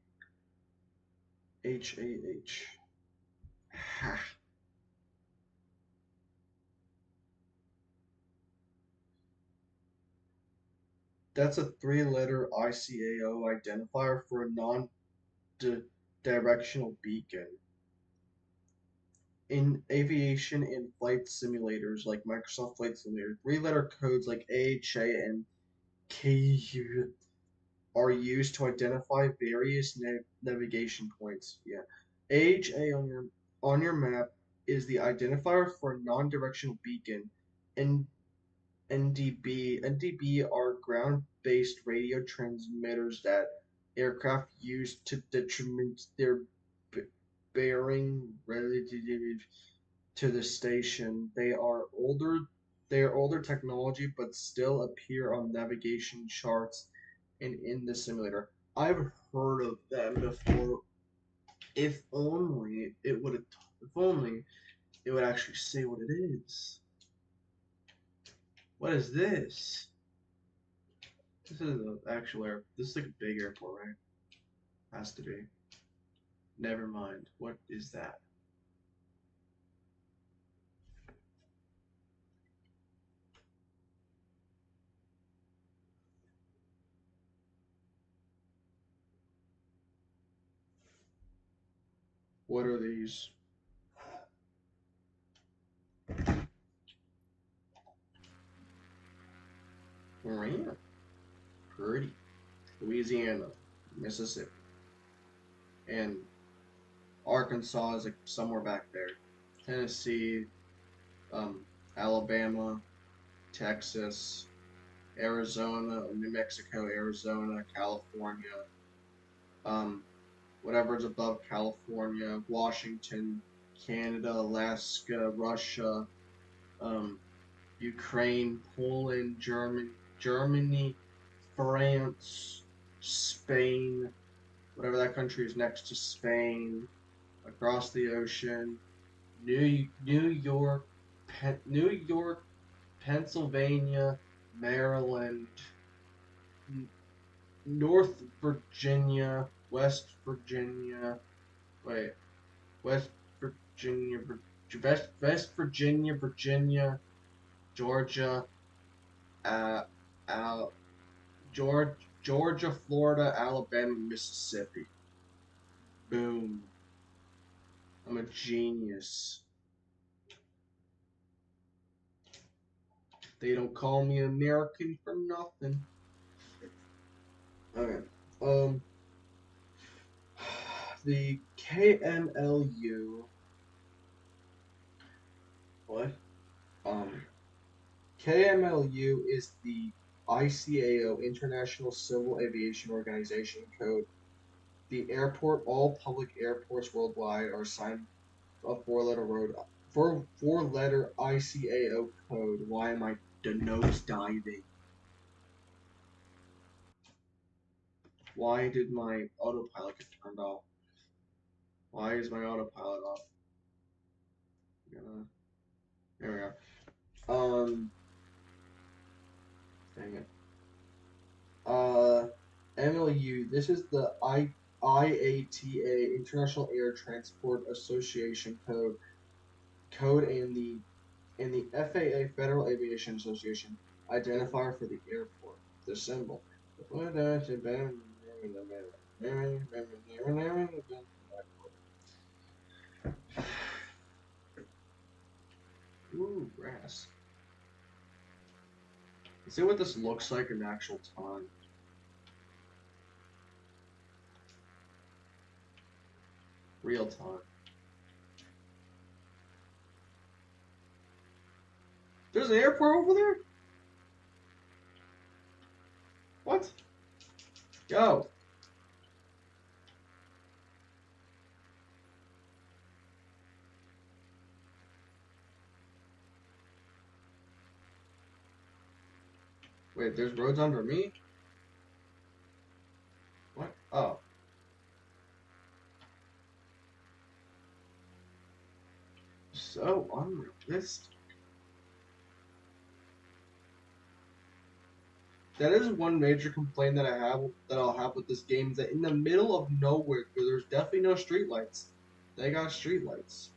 HAH? Ha. That's a 3-letter ICAO identifier for a non-directional beacon. In aviation and flight simulators like Microsoft Flight Simulator, 3-letter codes like AHA and KU are used to identify various navigation points. Yeah. AHA on your map is the identifier for a non-directional beacon. And NDB are ground-based radio transmitters that aircraft use to determine their bearing relative to the station. They are older technology, but still appear on navigation charts and in the simulator. I've heard of them before. If only it would have. If only it would actually say what it is. What is this? This is an actual air. This is like a big airport, right? Has to be. Never mind. What is that? What are these? Marina. Pretty. Louisiana, Mississippi, and Arkansas is like somewhere back there. Tennessee, um, Alabama, Texas, Arizona, New Mexico, Arizona, California, um, whatever's above California, Washington, Canada, Alaska, Russia, um, Ukraine, Poland, Germany, France, Spain, whatever that country is next to Spain, across the ocean, New York, New York, Pennsylvania, Maryland, North Virginia, wait, West Virginia, West Virginia, Virginia, Georgia, uh, Al, Georgia, Florida, Alabama, Mississippi. Boom. I'm a genius. They don't call me American for nothing. Okay. Um, the KMLU. What? Um, KMLU is the ICAO International Civil Aviation Organization code. The airport, all public airports worldwide are assigned a four-letter ICAO code. Why am I nose diving? Why did my autopilot get turned off? Why is my autopilot off? There we go. Dang it. MLU. This is the IATA International Air Transport Association code and the FAA Federal Aviation Association identifier for the airport. The symbol. Ooh, grass. Let's see what this looks like in actual time. Real time. There's an airport over there? What? Yo. Wait, there's roads under me? What? Oh. So unrealistic. That is one major complaint that I'll have with this game is that in the middle of nowhere where there's definitely no streetlights, they got streetlights.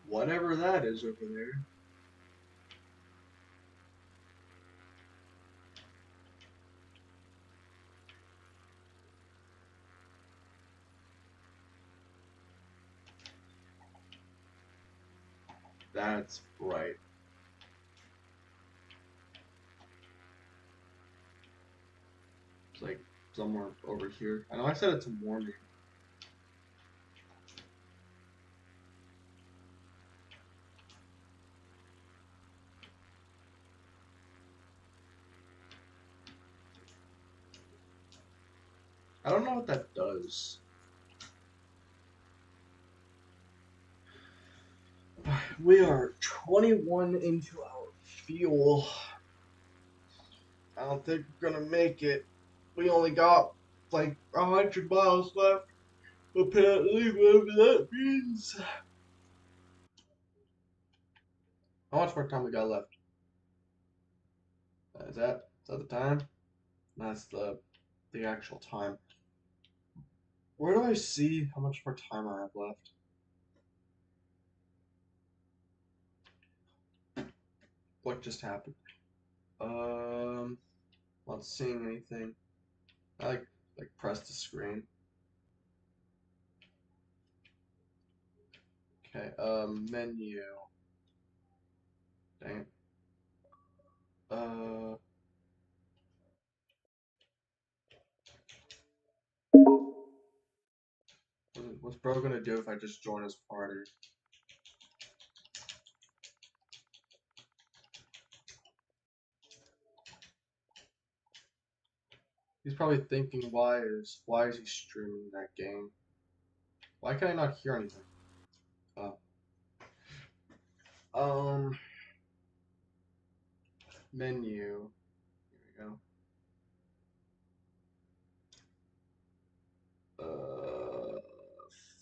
Whatever that is over there. That's right. It's like somewhere over here. I know I said it's morning. I don't know what that does. We are 21 into our fuel. I don't think we're gonna make it. We only got like 100 miles left. Apparently, whatever that means. How much more time we got left? Is that the time? That's the actual time. Where do I see how much more time I have left? What just happened? Not seeing anything. I like press the screen. Okay, menu. Dang it. What's bro gonna do if I just join his party? He's probably thinking, why is he streaming that game? Why can I not hear anything? Oh. Menu. Here we go.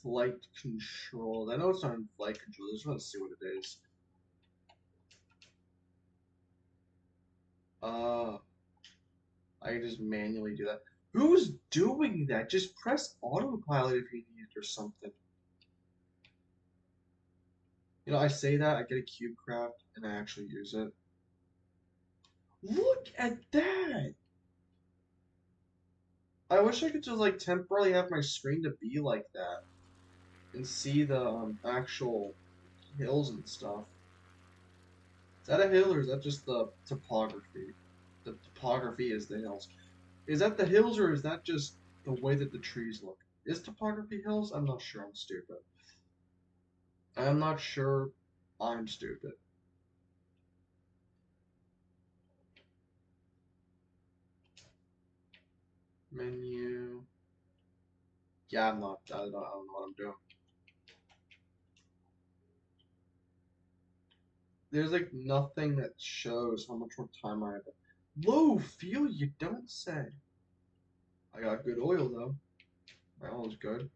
Flight control. I know it's not in flight control. I just want to see what it is. I can just manually do that. Who's doing that? Just press autopilot if you need it or something. You know, I say that, I get a cube craft, and I actually use it. Look at that! I wish I could just like temporarily have my screen to be like that and see the actual hills and stuff. Is that a hill or is that just the topography? The topography is the hills. Is that the hills or is that just the way that the trees look? Is topography hills? I'm not sure. I'm stupid. I'm not sure. I'm stupid. Menu. Yeah, I'm not. I don't know what I'm doing. There's like nothing that shows how much more time I have. Low fuel, you don't say. I got good oil though. My oil's good.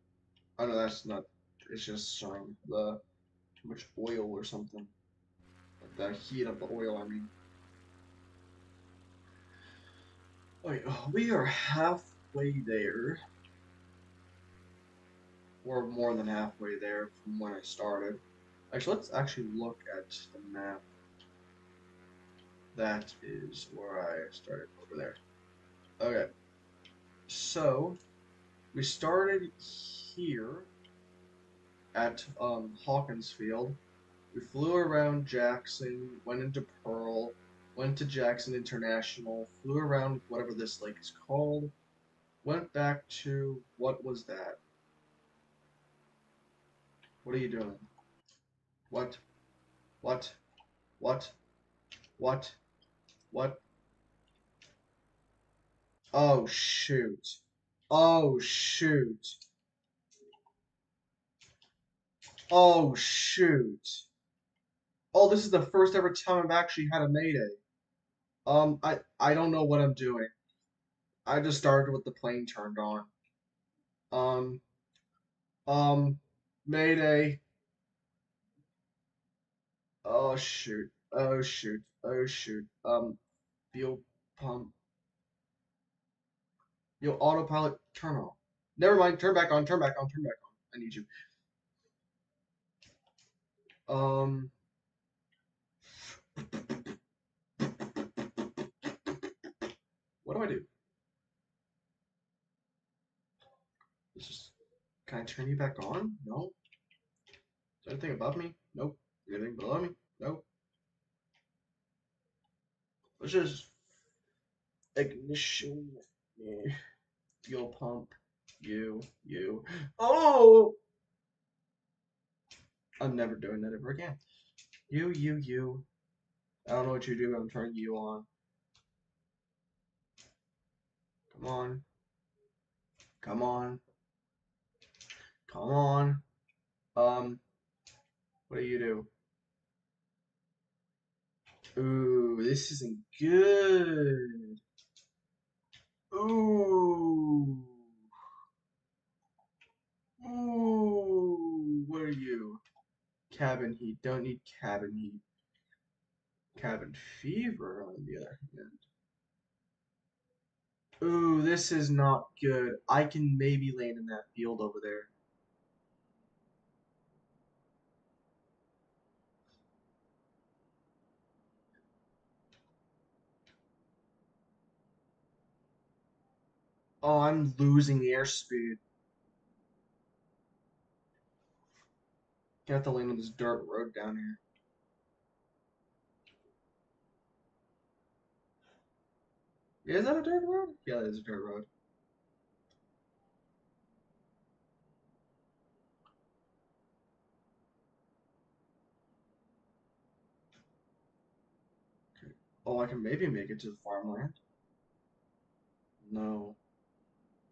I know that's not. It's just showing the too much oil or something. Like the heat of the oil. I mean. Okay, we are halfway there. Or more than halfway there from when I started. Actually, let's actually look at the map. That is where I started over there. Okay. So, we started here at Hawkins Field. We flew around Jackson, went into Pearl, went to Jackson International, flew around whatever this lake is called, went back to, what was that? What are you doing? What? What? What? What? What? Oh shoot. Oh shoot. Oh shoot. Oh, this is the first ever time I've actually had a mayday. I don't know what I'm doing. I just started with the plane turned on. Um, mayday. Oh shoot. Oh shoot. Oh shoot. Fuel pump. Yo, autopilot, turn off. Never mind, turn back on, turn back on, turn back on. I need you. Um, what do I do? Let's just, can I turn you back on? No. Is there anything above me? Nope. Anything below me? Nope. Let's just ignition. Fuel pump. You. Oh! I'm never doing that ever again. You. I don't know what you're doing. I'm turning you on. Come on. Come on. Come on. What do you do? Ooh, this isn't good. Ooh. Ooh. What are you? Cabin heat. Don't need cabin heat. Cabin fever, on the other hand. Ooh, this is not good. I can maybe land in that field over there. Oh, I'm losing airspeed. Gonna have to land on this dirt road down here. Is that a dirt road? Yeah, that is a dirt road. Okay. Oh, I can maybe make it to the farmland. No.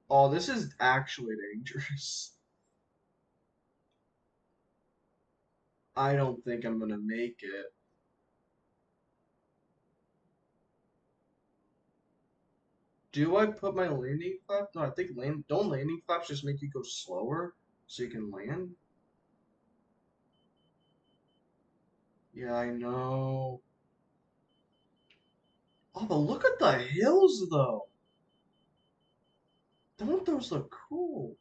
Oh, this is actually dangerous. I don't think I'm gonna make it. Do I put my landing flap? No, I think don't landing flaps just make you go slower so you can land? Yeah, I know. Oh, but look at the hills though. Don't those look cool?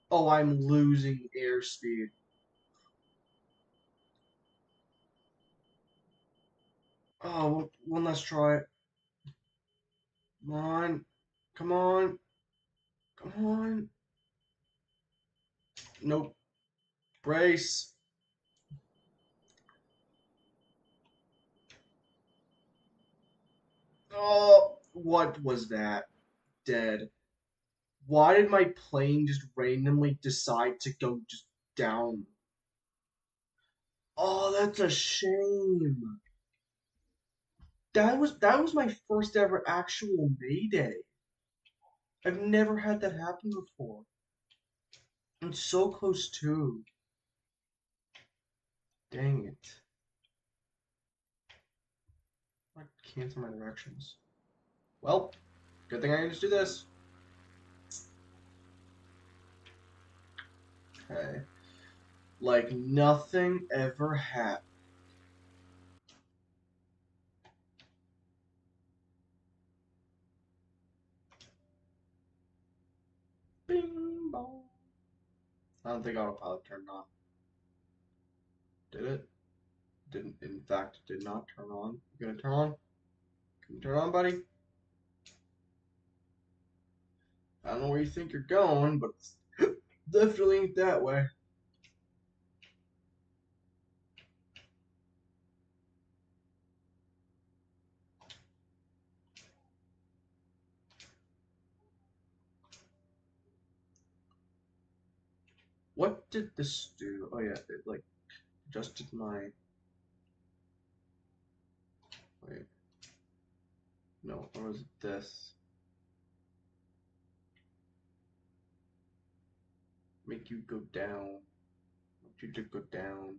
Oh, I'm losing airspeed. Oh, one last try. Come on. Come on. Come on. Nope. Brace. Oh, what was that? Dead. Why did my plane just randomly decide to go just down? Oh, that's a shame. That was my first ever actual Mayday. I've never had that happen before. I'm so close too. Dang it. I cancel my directions. Well, good thing I can just do this. Okay. Like nothing ever happened. Bing bong. I don't think autopilot turned on. Did it? Didn't. In fact, it did not turn on. You gonna turn on? Can you turn on, buddy? I don't know where you think you're going, but it's definitely ain't that way. What did this do? Oh yeah, it like adjusted my. Wait. No, or was it this? Make you go down. Want you to go down.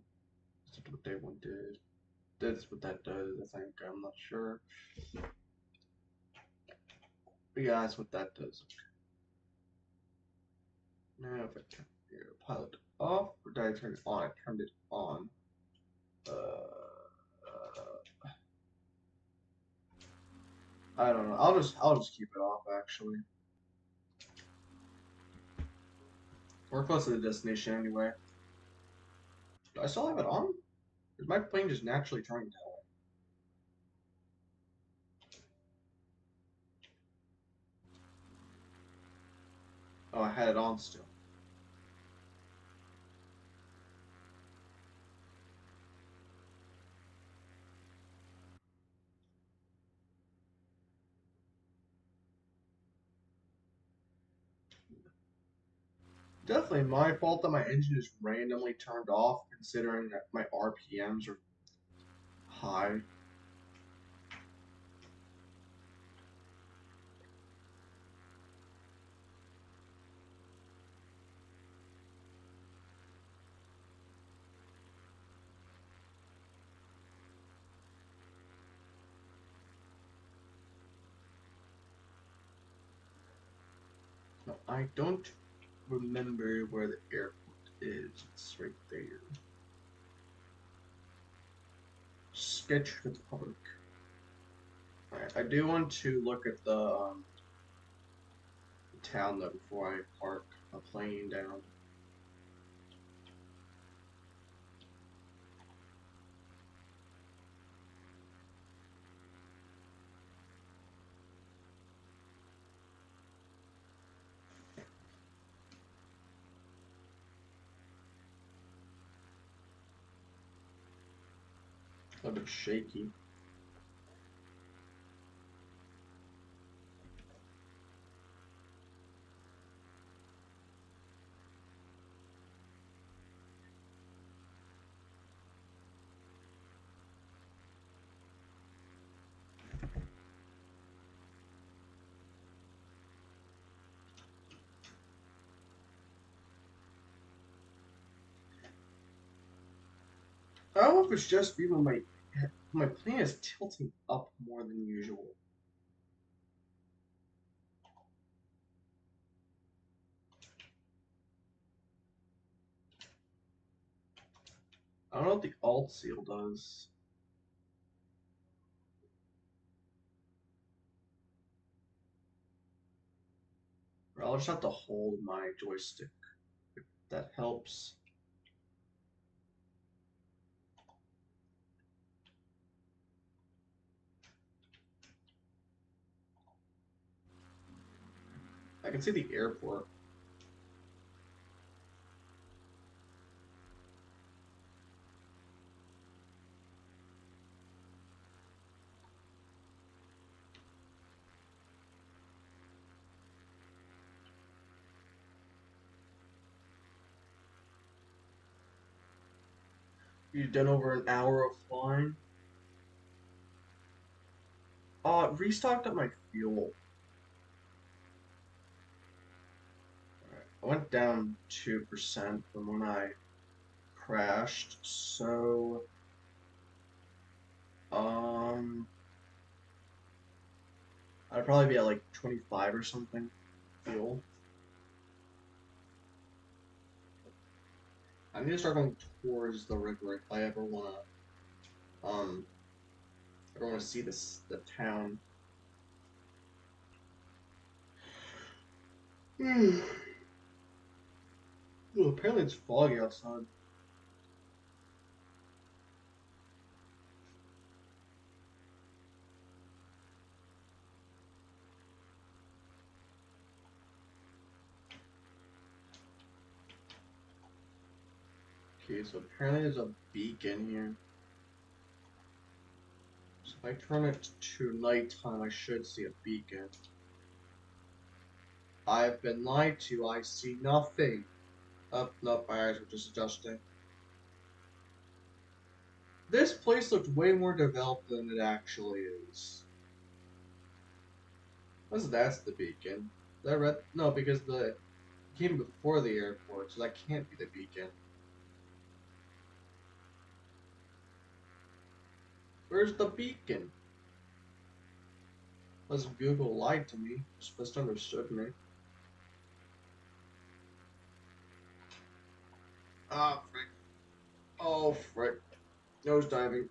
That's what they one did. That's what that does, I think. I'm not sure. But yeah, that's what that does. Now if I turn your pilot off, or did I turn it on? I turned it on. I don't know. I'll just keep it off actually. We're close to the destination anyway. Do I still have it on? Is my plane just naturally turning that way? Oh, I had it on still. Definitely my fault that my engine is randomly turned off, considering that my RPMs are high. No, I don't remember where the airport is. It's right there. Sketch for the public. Alright, I do want to look at the town though before I park a plane down. A bit shaky. I don't know if it's just me, but my plane is tilting up more than usual. I don't know what the alt seal does. Or I'll just have to hold my joystick if that helps. I can see the airport. You've done over an hour of flying. Restocked up my fuel. Alright, I went down 2% from when I crashed, so I'd probably be at like 25 or something fuel. I need to start going towards the river if I ever wanna see the town. Well, apparently it's foggy outside. Okay, so apparently there's a beacon here. So if I turn it to nighttime, I should see a beacon. I've been lied to. I see nothing. Up, no, my eyes are just adjusting. This place looks way more developed than it actually is. That's the beacon. Is that red? No, because the it came before the airport, so that can't be the beacon. Where's the beacon? Unless Google lied to me, just misunderstood me. Ah, frick. Oh, frick. Nose diving.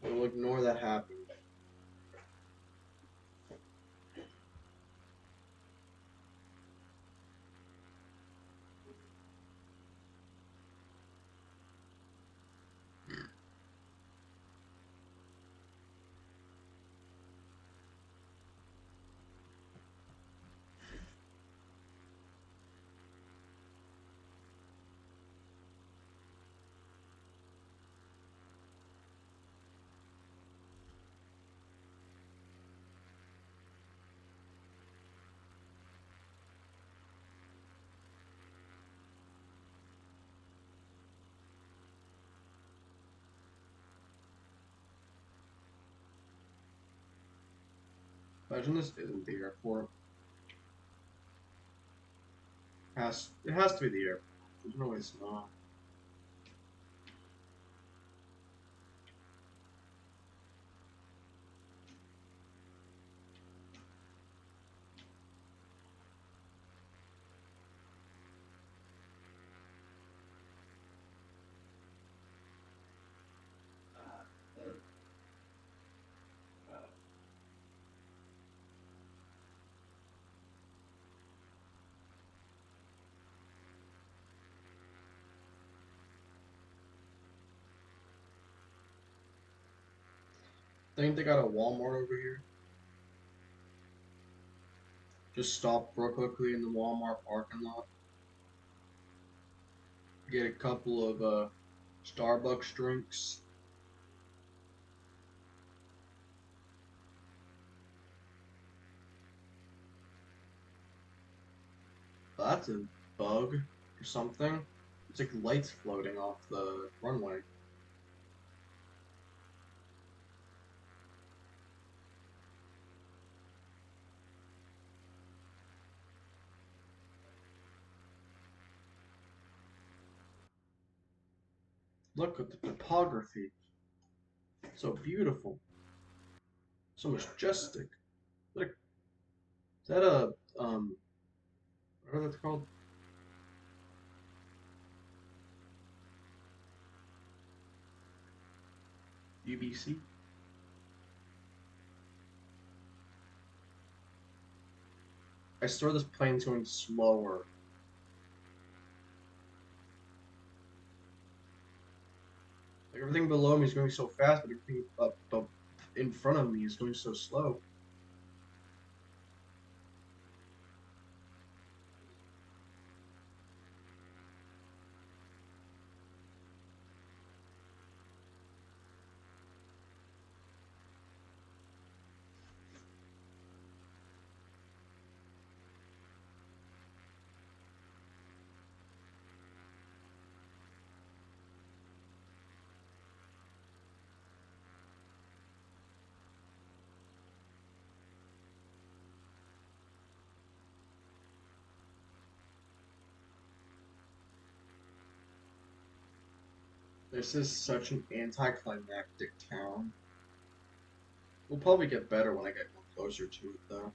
We'll ignore that happened. Imagine this isn't the airport. It has to be the airport. There's no way it's not. Think they got a Walmart over here? Just stop real quickly in the Walmart parking lot. Get a couple of Starbucks drinks. That's a bug or something. It's like lights floating off the runway. Look at the topography. So beautiful. So majestic. Look, is that a what is that called? UBC? I swear this plane's going slower. Like everything below me is going so fast, but everything up in front of me is going so slow. This is such an anticlimactic town. We'll probably get better when I get more closer to it, though.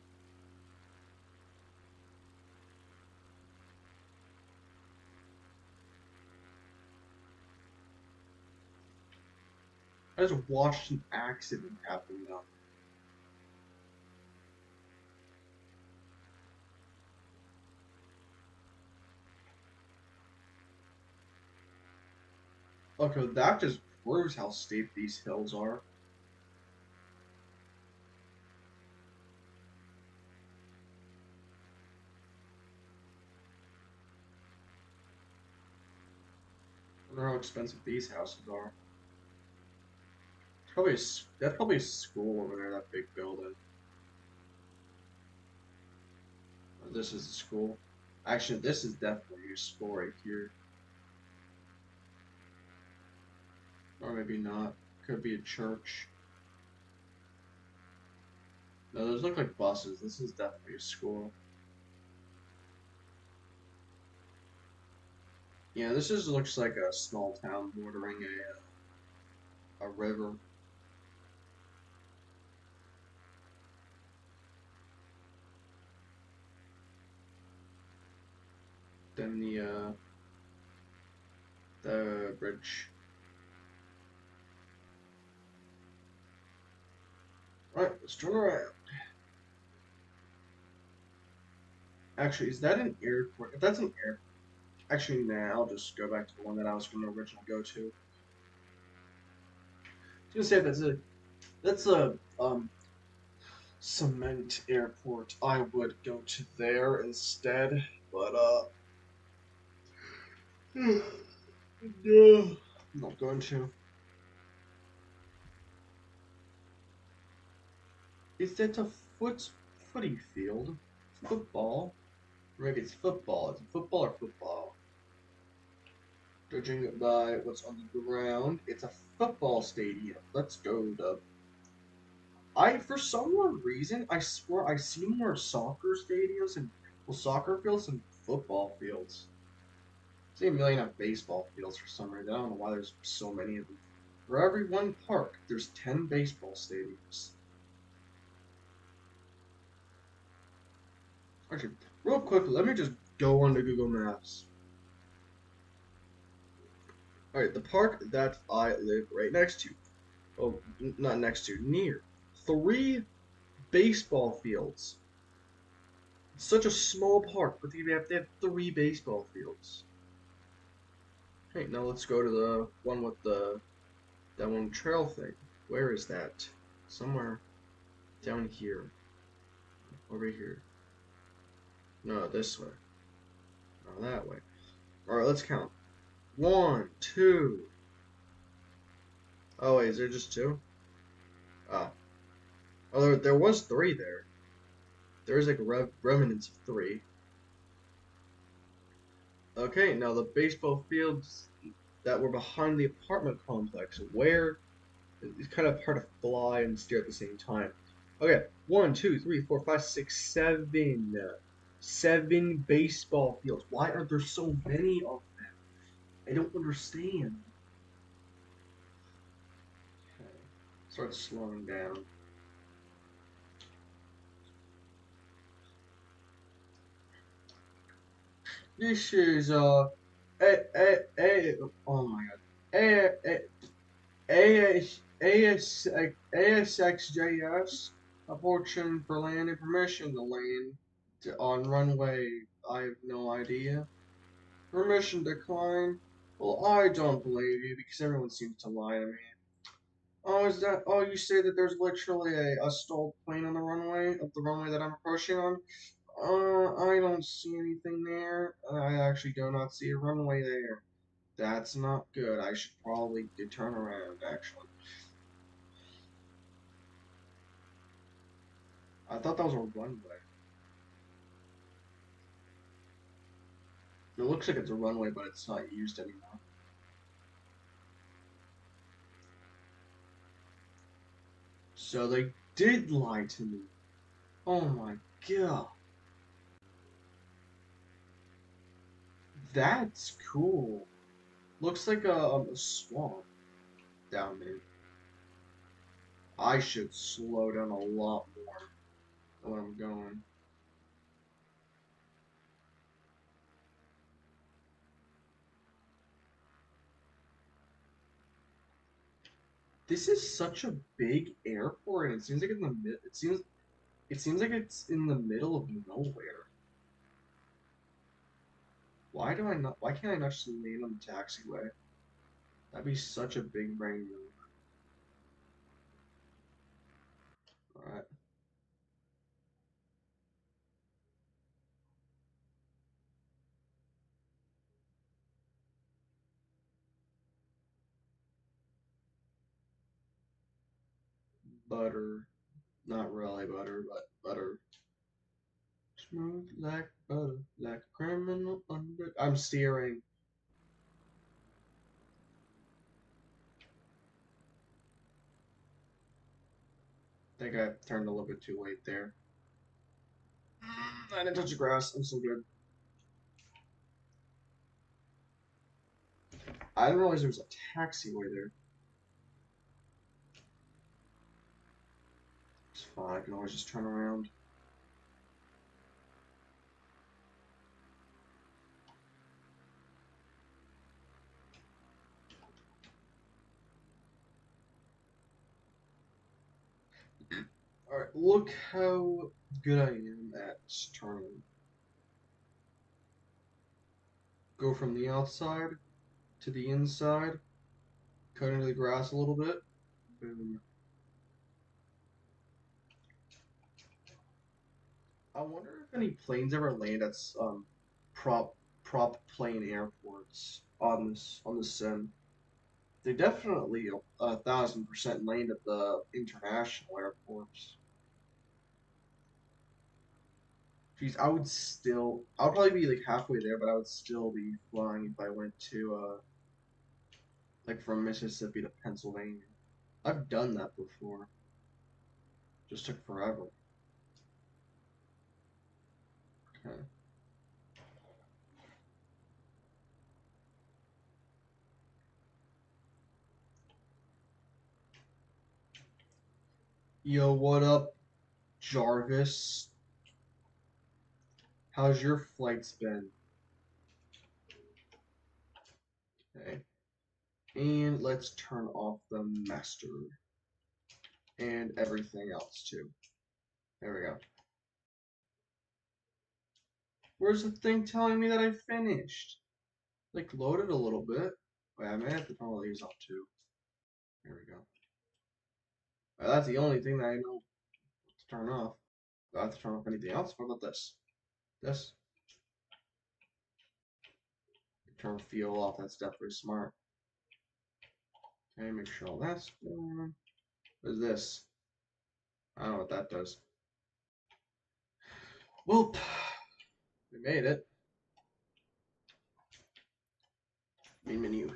I just watched an accident happen now. Okay, that just proves how steep these hills are. I wonder how expensive these houses are. Probably that's probably a school over there, that big building. This is the school. Actually, this is definitely a school right here. Or maybe not. Could be a church. No, those look like buses. This is definitely a school. Yeah, this just looks like a small town bordering a river. Then the bridge. Right, let's turn around. Actually, is that an airport? If that's an airport, actually, nah, I'll just go back to the one that I was going to originally go to. I was gonna say that's a cement airport. I would go to there instead, but no, I'm not going to. Is that a footy field? Football? Maybe it's football. Is it football or football? Judging by what's on the ground, it's a football stadium. Let's go, Dub. For some odd reason, I swear I see more soccer stadiums and soccer fields and football fields. I see a million of baseball fields for some reason. I don't know why there's so many of them. For every one park, there's 10 baseball stadiums. Actually, real quick, let me just go onto Google Maps. Alright, the park that I live right next to. Oh, not next to, near. 3 baseball fields. It's such a small park, but they have 3 baseball fields. Okay, now let's go to the one with that one trail thing. Where is that? Somewhere down here. Over here. No, this way. No, that way. Alright, let's count. 1, 2. Oh wait, is there just 2? Oh. Oh, there was 3 there. There's like remnants of 3. Okay, now the baseball fields that were behind the apartment complex, where it's kind of hard to fly and steer at the same time. Okay, 1, 2, 3, 4, 5, 6, 7. 7 baseball fields. Why are there so many of them? I don't understand. Okay, start slowing down. This is oh my god, ASXJS, a fortune for land and permission to land on runway. I have no idea. Permission declined. Well, I don't believe you because everyone seems to lie to me. Oh, is that? Oh, you say that there's literally a stalled plane on the runway of the runway that I'm approaching on? I don't see anything there. I actually do not see a runway there. That's not good. I should probably turn around, actually. I thought that was a runway. It looks like it's a runway, but it's not used anymore. So they did lie to me. Oh my god. That's cool. Looks like a swamp down there. I should slow down a lot more when I'm going. This is such a big airport, and it seems like in the mid. It seems like it's in the middle of nowhere. Why do I not? Why can't I not just land on the taxiway? That'd be such a big brain move. All right. Butter. Not really butter, but butter. Smooth like butter, like a criminal under. I'm steering. I think I turned a little bit too late there. I didn't touch the grass. I'm so good. I didn't realize there was a taxiway there. It's fine. I can always just turn around. Alright, look how good I am at turning. Go from the outside to the inside, cut into the grass a little bit. Boom. I wonder if any planes ever land at prop plane airports on this sim. They definitely 1,000% land at the international airports. Geez, I would probably be like halfway there, but I would still be flying if I went to like from Mississippi to Pennsylvania. I've done that before. Just took forever. Okay. Yo, what up, Jarvis? How's your flights been? Okay. And let's turn off the master. And everything else too. There we go. Where's the thing telling me that I finished? Like, loaded a little bit. Wait, I may have to turn all these off too. There we go. That's the only thing that I know to turn off. Do I have to turn off anything else? What about this? This? Turn fuel off. That's definitely smart. Okay, make sure all that's done. What is this? I don't know what that does. Well, we made it. Main menu.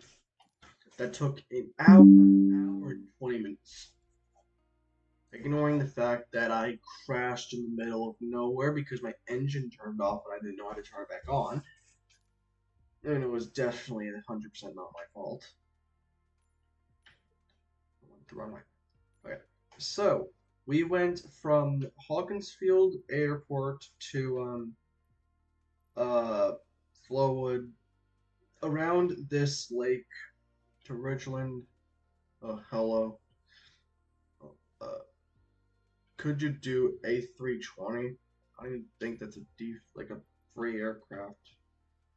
That took an hour and 20 minutes. Ignoring the fact that I crashed in the middle of nowhere because my engine turned off and I didn't know how to turn it back on. And it was definitely 100% not my fault. I went the wrong way. Okay. So, we went from Hawkinsfield Airport to Flowwood, around this lake to Ridgeland. Oh, hello. Uh, could you do A320? I don't even think that's like a free aircraft.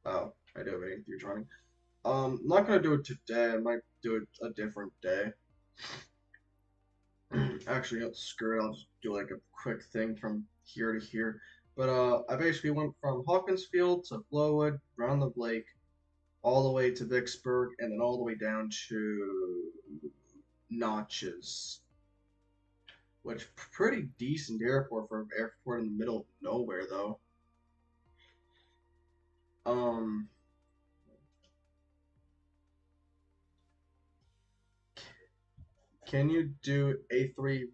Oh, I do have an A320. I'm not gonna do it today. I might do it a different day. Actually, screw it. I'll just do like a quick thing from here to here. But I basically went from Hawkinsfield to Flowwood, around the lake, all the way to Vicksburg, and then all the way down to Notches, which pretty decent airport for an airport in the middle of nowhere, though. Um, can you do A320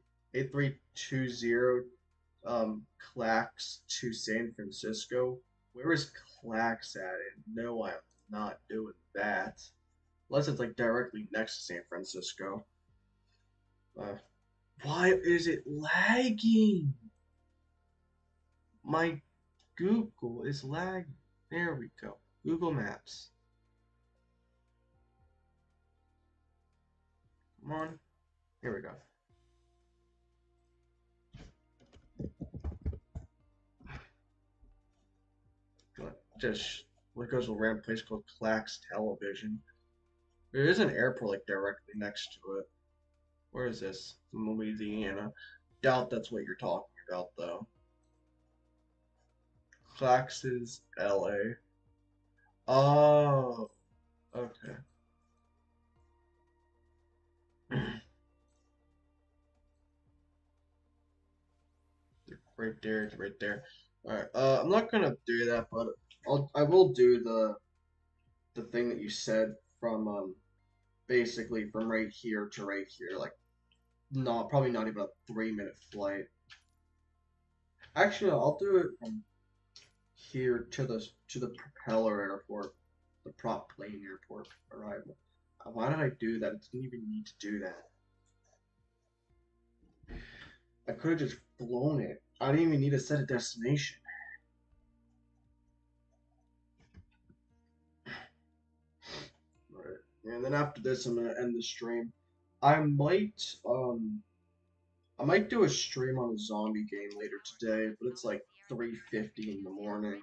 Clax to San Francisco? Where is Clax at? No, I'm not doing that. Unless it's like directly next to San Francisco. Uh, why is it lagging? My Google is lagging. There we go. Google Maps. Come on. Here we go. Just what goes to a random place called Clax Television. There is an airport like directly next to it. Where is this? Louisiana. Doubt that's what you're talking about though. Clax is LA. Oh, okay. Right there, right there. Alright, I'm not gonna do that, but I will do the thing that you said from basically from right here to right here, like not probably not even a 3-minute flight. Actually, no, I'll do it from here to the propeller airport, the prop plane airport arrival. Why did I do that? I didn't even need to do that. I could have just flown it. I didn't even need to set a destination. Right. And then after this, I'm gonna end the stream. I might do a stream on a zombie game later today, but it's like 3:50 in the morning.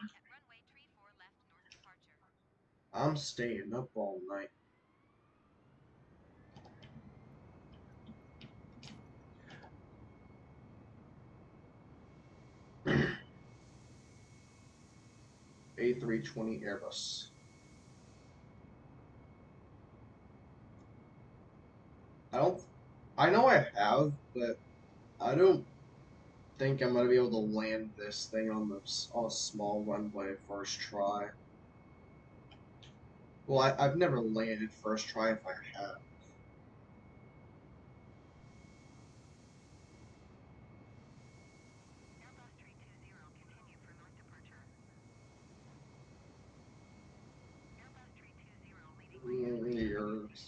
I'm staying up all night. A320 Airbus. I know I have, but I don't think I'm gonna be able to land this thing on a small runway first try. Well, I've never landed first try if I have.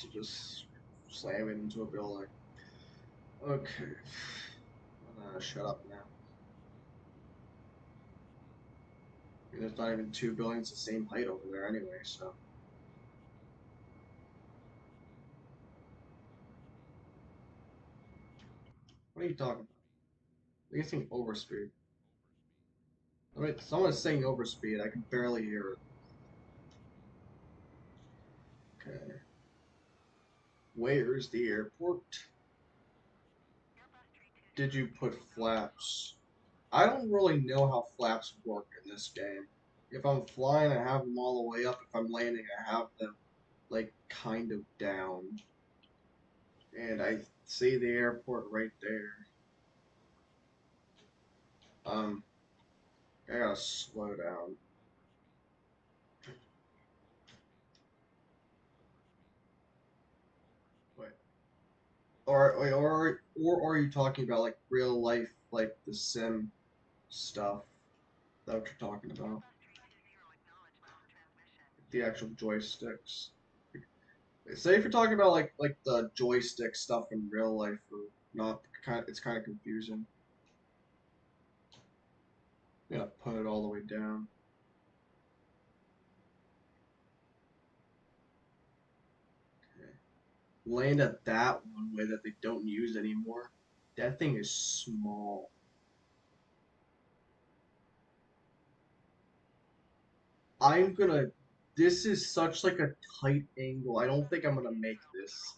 to just slam it into a building. Okay. I'm gonna shut up now. I mean, there's not even two buildings the same height over there anyway, so. What are you talking about? You're saying overspeed. I mean, someone's saying overspeed. I can barely hear it. Okay. Where's the airport? Did you put flaps? I don't really know how flaps work in this game. If I'm flying, I have them all the way up. If I'm landing, I have them, like, kind of down. And I see the airport right there. I gotta slow down. Wait. Or are you talking about, like, real life, like, the sim stuff? Is that what you're talking about? The actual joysticks. Say if you're talking about like the joystick stuff in real life or not, it's kind of confusing. Yeah, put it all the way down. Okay. Land at that one way that they don't use anymore. That thing is small. I'm gonna. This is such like a tight angle. I don't think I'm gonna make this.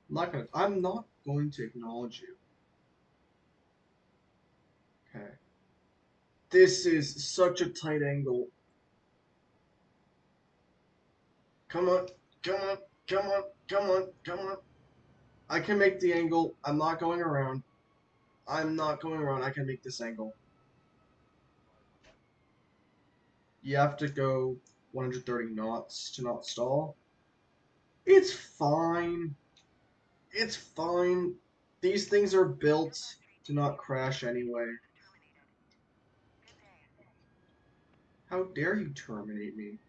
I'm not going to acknowledge you. Okay. This is such a tight angle. Come on, come on, come on, come on, come on. I can make the angle. I'm not going around. I'm not going around. I can make this angle. You have to go 130 knots to not stall. It's fine. It's fine. These things are built to not crash anyway. How dare you terminate me?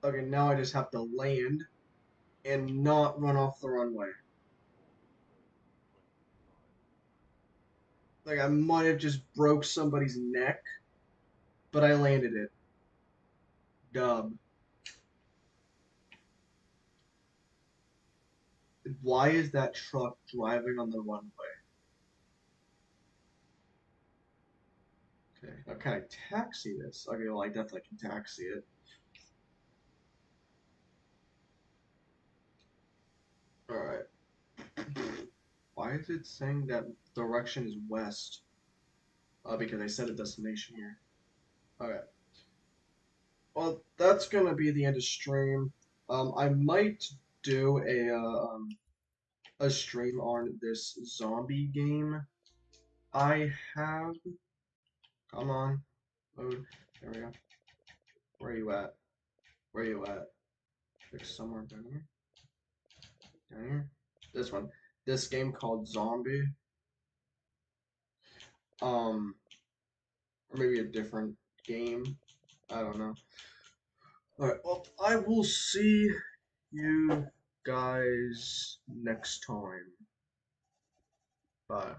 Okay, now I just have to land and not run off the runway. Like I might have just broke somebody's neck, but I landed it. Dub. Why is that truck driving on the runway? Okay, now can I taxi this? Okay, well I definitely can taxi it. Alright. Why is it saying that direction is west? Because I set a destination here. Okay. Well, that's gonna be the end of stream. I might do a stream on this zombie game I have. Come on. Load. There we go. Where are you at? Where are you at? Like somewhere down here? Down here? This one. This game called Zombie. Or maybe a different game. I don't know. Alright, well, I will see you guys next time. Bye.